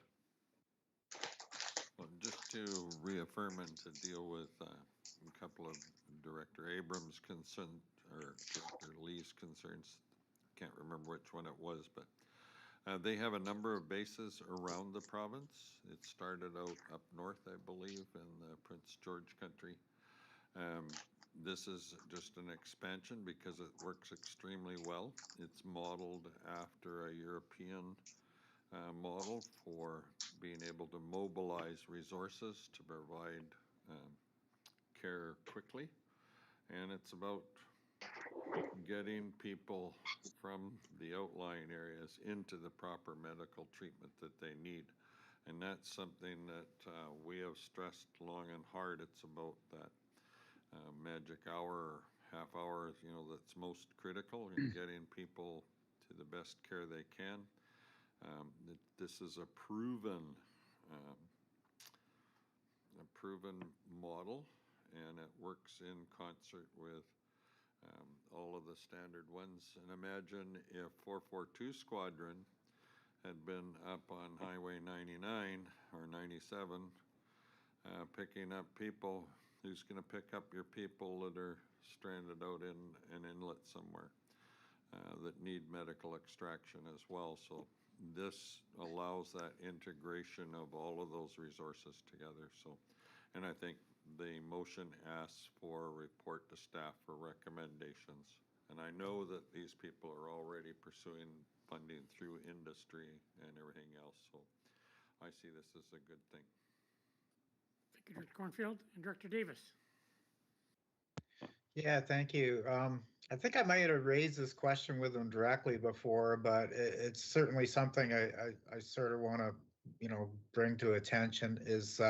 Well, just to reaffirm and to deal with a couple of Director Abrams' concerns, or Director Lee's concerns, can't remember which one it was, but they have a number of bases around the province. It started out up north, I believe, in the Prince George country. This is just an expansion because it works extremely well. It's modeled after a European model for being able to mobilize resources to provide care quickly. And it's about getting people from the outlying areas into the proper medical treatment that they need. And that's something that we have stressed long and hard. It's about that magic hour or half hour, that's most critical in getting people to the best care they can. This is a proven model, and it works in concert with all of the standard ones. And imagine if 442 Squadron had been up on Highway 99 or 97, picking up people. Who's going to pick up your people that are stranded out in an inlet somewhere that need medical extraction as well? So this allows that integration of all of those resources together. So, and I think the motion asks for a report to staff for recommendations. And I know that these people are already pursuing funding through industry and everything else. So I see this as a good thing. Thank you, Director Cornfield. And Director Davis. Yeah, thank you. I think I might have raised this question with them directly before, but it's certainly something I sort of want to, bring to attention is,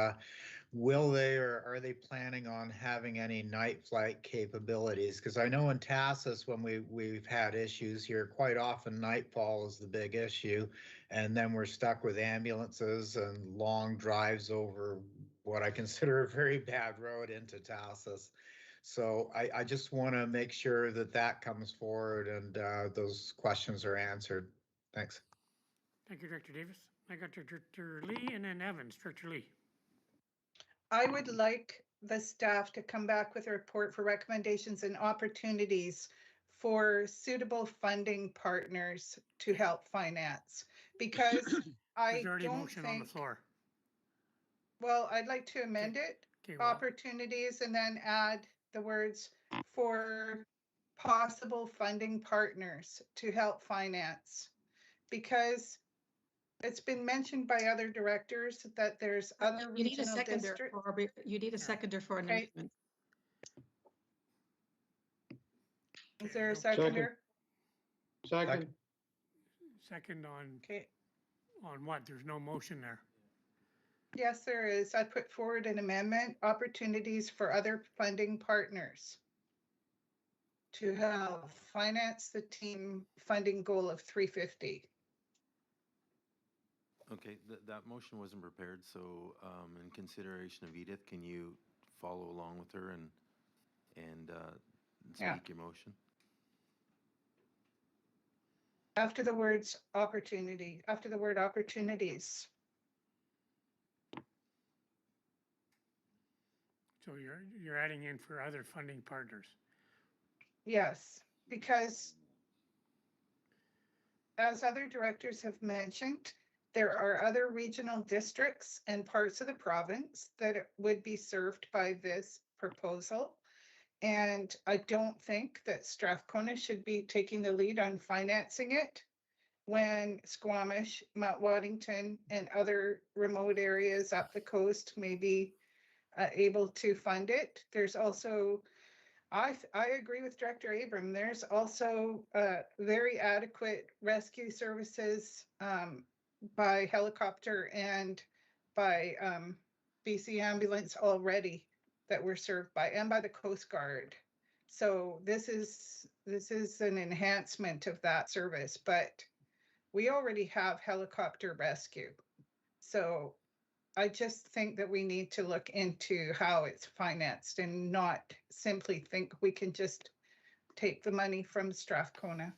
will they or are they planning on having any night flight capabilities? Because I know in Tassus, when we've had issues here, quite often nightfall is the big issue, and then we're stuck with ambulances and long drives over what I consider a very bad road into Tassus. So I just want to make sure that that comes forward and those questions are answered. Thanks. Thank you, Director Davis. I got Director Lee and then Evans. Director Lee. I would like the staff to come back with a report for recommendations and opportunities for suitable funding partners to help finance, because I There's already a don't motion on the think, floor. well, I'd like to amend it, Okay, well, opportunities, and then add the words for possible funding partners to help finance. Because it's been mentioned by other directors that there's other You need a regional seconder districts. for, you need a seconder for an Okay. amendment. Is there a Second. seconder? Second. second on, Okay. on what? There's no motion there. Yes, there is. I put forward an amendment, opportunities for other funding partners to help finance the team funding goal of 350. Okay, that motion wasn't prepared, so in consideration of Edith, can you follow along with her and Yeah. speak your motion? After the words opportunity, after the word opportunities. So you're adding in for other funding partners. Yes, because as other directors have mentioned, there are other regional districts and parts of the province that would be served by this proposal. And I don't think that Strathcona should be taking the lead on financing it when Squamish, Mount Waddington, and other remote areas up the coast may be able to fund it. There's also, I agree with Director Abram, there's also very adequate rescue services by helicopter and by BC ambulance already that we're served by, and by the Coast Guard. So this is an enhancement of that service, but we already have helicopter rescue. So I just think that we need to look into how it's financed and not simply think we can just take the money from Strathcona.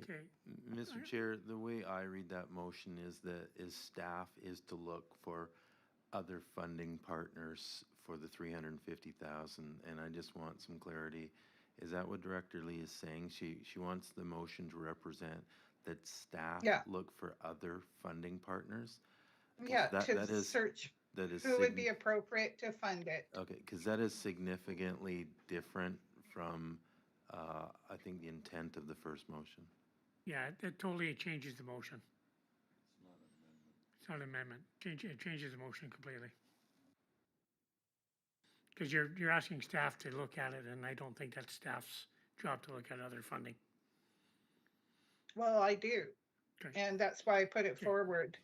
Okay. Mr. Chair, the way I read that motion is that staff is to look for other funding partners for the 350,000, and I just want some clarity. Is that what Director Lee is saying? She wants the motion to represent that staff look for other funding partners? Yeah, that is, search that is who would be appropriate to fund it. Okay, because that is significantly different from, I think, the intent of the first motion. Yeah, it totally changes the motion. It's not an amendment. It changes the motion completely. Because you're asking staff to look at it, and I don't think that's staff's job to look at other funding. Well, I do. Okay. And that's why I put it forward.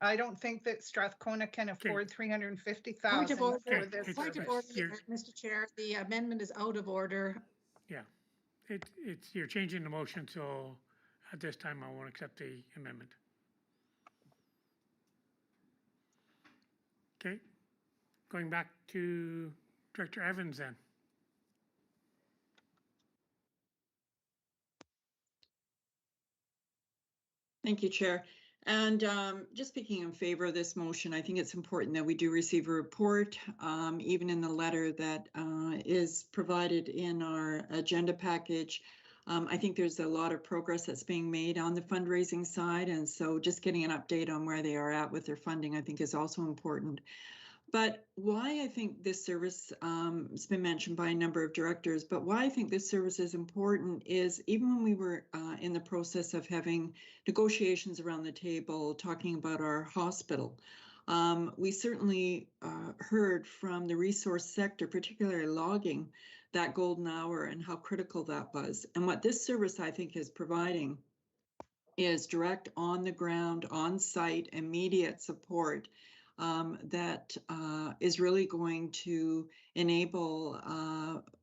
I don't think that Strathcona can afford 350,000 for this Point of service. order, Mr. Chair, the amendment is out of order. Yeah, you're changing the motion, so at this time I won't accept the amendment. Okay, going back to Director Evans then. Thank you, Chair. And just speaking in favor of this motion, I think it's important that we do receive a report, even in the letter that is provided in our agenda package. I think there's a lot of progress that's being made on the fundraising side. And so just getting an update on where they are at with their funding, I think is also important. But why I think this service, it's been mentioned by a number of directors, but why I think this service is important is even when we were in the process of having negotiations around the table, talking about our hospital, we certainly heard from the resource sector, particularly logging, that golden hour and how critical that was. And what this service, I think, is providing is direct on the ground, on site, immediate support that is really going to enable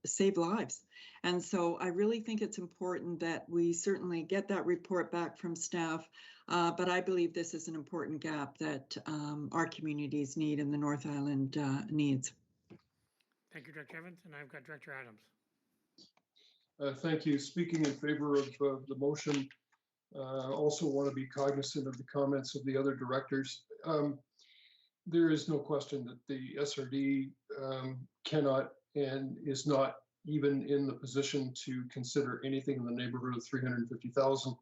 save lives. And so I really think it's important that we certainly get that report back from staff, but I believe this is an important gap that our communities need and the North Island needs. Thank you, Director Evans, and I've got Director Adams. Thank you. Speaking in favor of the motion, also want to be cognizant of the comments of the other directors. There is no question that the SRD cannot and is not even in the position to consider anything in the neighborhood of 350,000.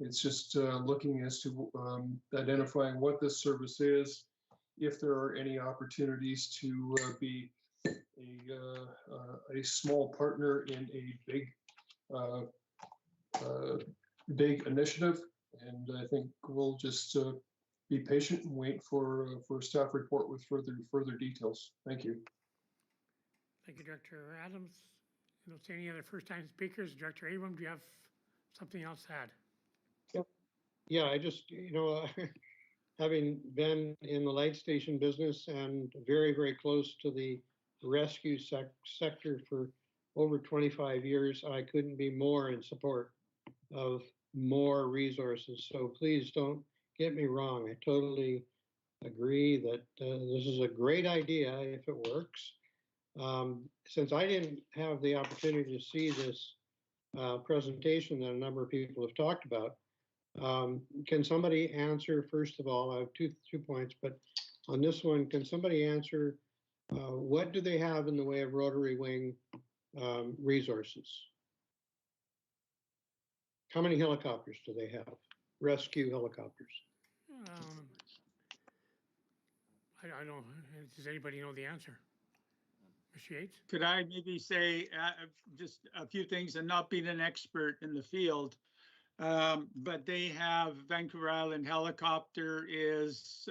It's just looking as to identifying what this service is, if there are any opportunities to be a small partner in a big initiative. And I think we'll just be patient and wait for a staff report with further details. Thank you. Thank you, Director Adams. I don't see any other first-time speakers. Director Abram, do you have something else to add? Yep. Yeah, I just, having been in the light station business and very, very close to the rescue sector for over 25 years, I couldn't be more in support of more resources. So please don't get me wrong. I totally agree that this is a great idea if it works. Since I didn't have the opportunity to see this presentation that a number of people have talked about, can somebody answer, first of all, I have two points, but on this one, can somebody answer what do they have in the way of rotary wing resources? How many helicopters do they have? Rescue helicopters? I don't, does anybody know the answer? Mr. Yates? Could I maybe say just a few things, and not being an expert in the field, but they have Vancouver Island Helicopter is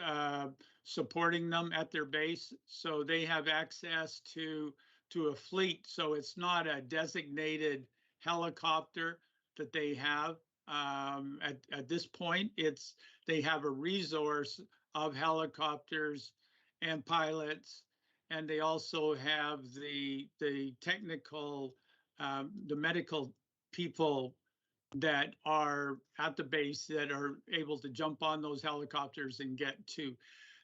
supporting them at their base, so they have access to a fleet. So it's not a designated helicopter that they have at this point. It's they have a resource of helicopters and pilots, and they also have the technical, the medical people that are at the base that are able to jump on those helicopters and get to.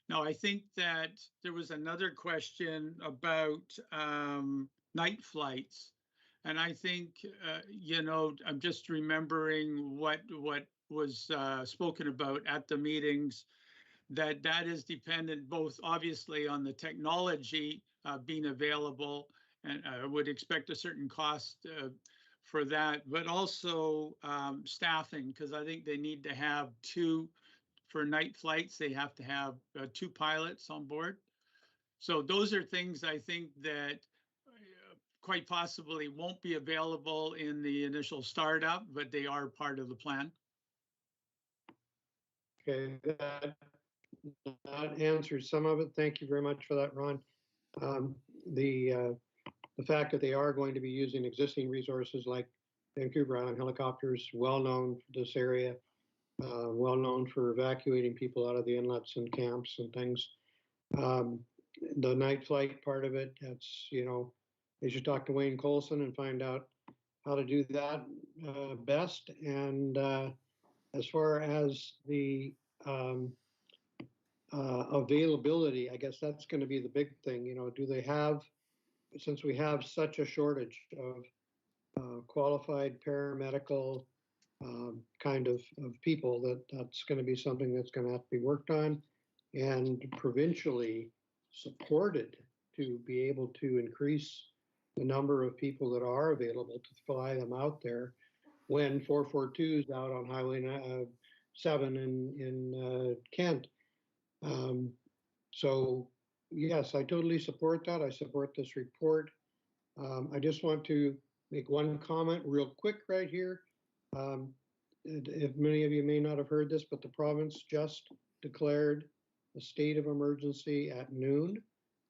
Now, I think that there was another question about night flights. And I think, I'm just remembering what was spoken about at the meetings, that is dependent both obviously on the technology being available, and I would expect a certain cost for that, but also staffing, because I think they need to have for night flights, they have to have 2 pilots on board. So those are things I think that quite possibly won't be available in the initial startup, but they are part of the plan. Okay, that answers some of it. Thank you very much for that, Ron. The fact that they are going to be using existing resources like Vancouver Island Helicopters, well known for this area, well known for evacuating people out of the inlets and camps and things. The night flight part of it, that's, they should talk to Wayne Colson and find out how to do that best. And as far as the availability, I guess that's going to be the big thing. Do they have, since we have such a shortage of qualified paramedical kind of people, that's going to be something that's going to have to be worked on and provincially supported to be able to increase the number of people that are available to fly them out there when 442 is out on Highway 7 in Kent. So yes, I totally support that. I support this report. I just want to make one comment real quick right here. If many of you may not have heard this, but the province just declared a state of emergency at noon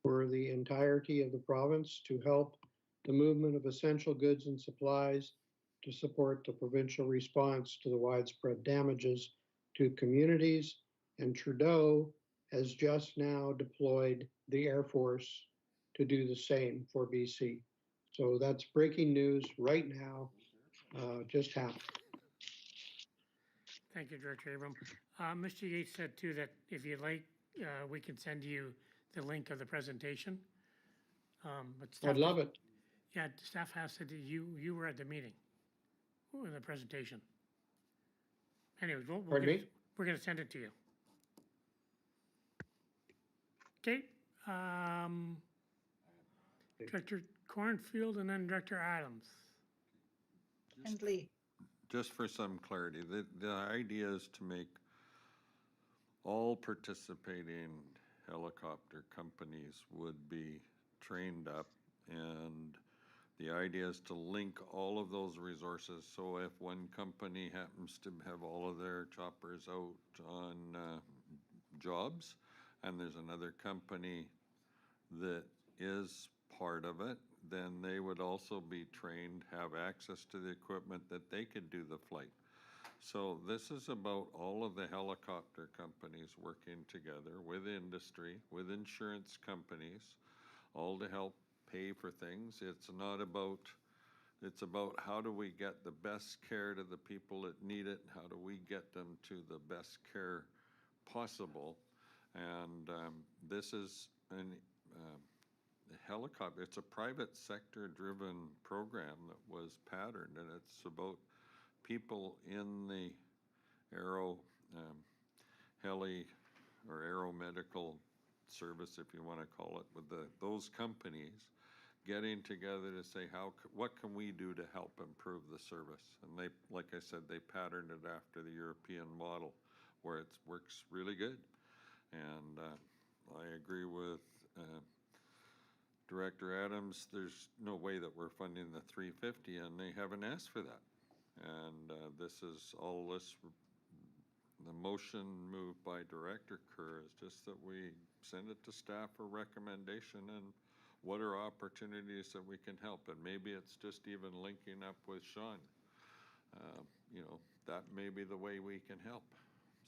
for the entirety of the province to help the movement of essential goods and supplies to support the provincial response to the widespread damages to communities. And Trudeau has just now deployed the Air Force to do the same for BC. So that's breaking news right now, just happened. Thank you, Director Abram. Mr. Yates said too that if you'd like, we can send you the link of the presentation. But staff, I'd love it. yeah, staff has said that you were at the meeting, in the presentation. Anyways, Pardon me? we're gonna send it to you. Okay, Director Cornfield and then Director Adams. And Lee. Just for some clarity, the idea is to make all participating helicopter companies would be trained up, and the idea is to link all of those resources. So if one company happens to have all of their choppers out on jobs, and there's another company that is part of it, then they would also be trained, have access to the equipment that they could do the flight. So this is about all of the helicopter companies working together with industry, with insurance companies, all to help pay for things. It's about how do we get the best care to the people that need it? How do we get them to the best care possible? And this is a helicopter, it's a private sector driven program that was patterned, and it's about people in the heli or aeromedical service, if you want to call it, with those companies getting together to say, what can we do to help improve the service? And they, like I said, they patterned it after the European model, where it works really good. And I agree with Director Adams. There's no way that we're funding the 350, and they haven't asked for that. And the motion moved by Director Kerr is just that we send it to staff for recommendation and what are opportunities that we can help. And maybe it's just even linking up with Sean. That may be the way we can help.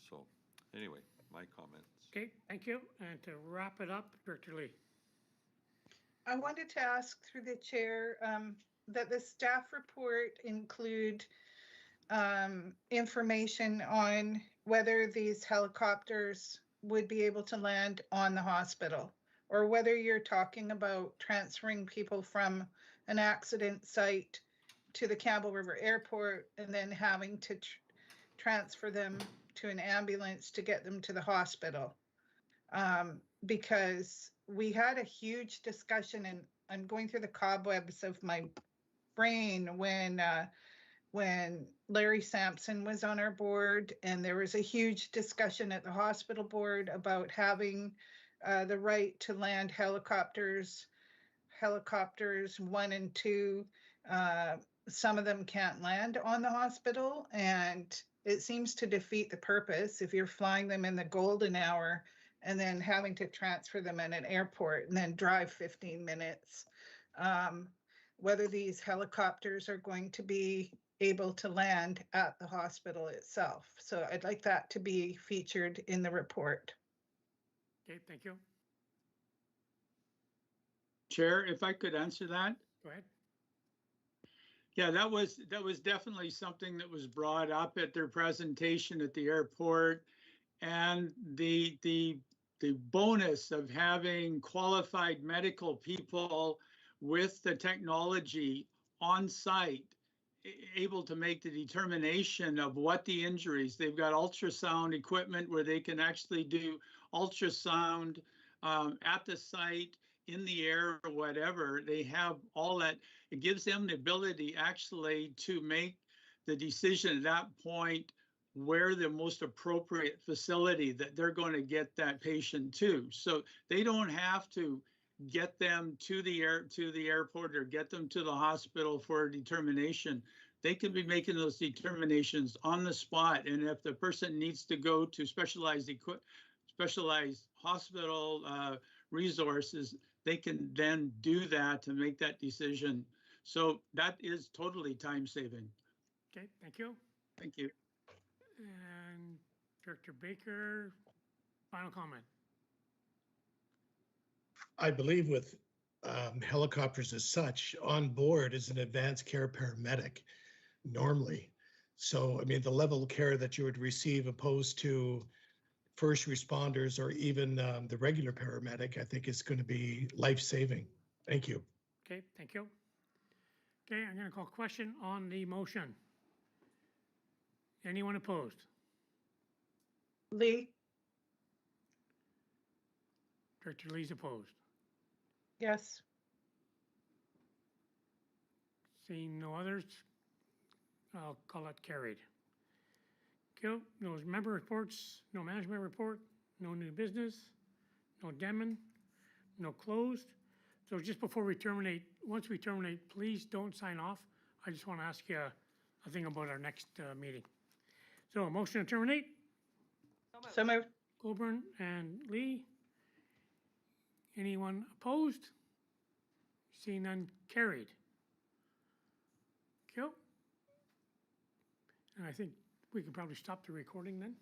So anyway, my comments. Okay, thank you. And to wrap it up, Director Lee. I wanted to ask through the chair that the staff report include information on whether these helicopters would be able to land on the hospital, or whether you're talking about transferring people from an accident site to the Campbell River Airport and then having to transfer them to an ambulance to get them to the hospital. Because we had a huge discussion, and I'm going through the cobwebs of my brain when Larry Sampson was on our board, and there was a huge discussion at the hospital board about having the right to land helicopters 1 and 2. Some of them can't land on the hospital, and it seems to defeat the purpose if you're flying them in the golden hour and then having to transfer them at an airport and then drive 15 minutes. Whether these helicopters are going to be able to land at the hospital itself. So I'd like that to be featured in the report. Okay, thank you. Chair, if I could answer that. Go ahead. Yeah, that was definitely something that was brought up at their presentation at the airport, and the bonus of having qualified medical people with the technology on site, able to make the determination of what the injuries. They've got ultrasound equipment where they can actually do ultrasound at the site, in the air, or whatever. They have all that. It gives them the ability actually to make the decision at that point where the most appropriate facility that they're going to get that patient to. So they don't have to get them to the airport or get them to the hospital for a determination. They can be making those determinations on the spot. And if the person needs to go to specialized hospital resources, they can then do that to make that decision. So that is totally time saving. Okay, thank you. Thank you. And Director Baker, final comment. I believe with helicopters as such, on board is an advanced care paramedic normally. So, I mean, the level of care that you would receive opposed to first responders or even the regular paramedic, I think is going to be life-saving. Thank you. Okay, thank you. Okay, I'm gonna call question on the motion. Anyone opposed? Lee, Director Lee's opposed. yes. Seeing no others, I'll call it carried. Okay, no member reports, no management report, no new business, no Denman, no closed. So just before we terminate, once we terminate, please don't sign off. I just want to ask you a thing about our next meeting. So a motion to terminate, So moved. Colburn and Lee. Anyone opposed? Seeing none, carried. Okay. And I think we could probably stop the recording then.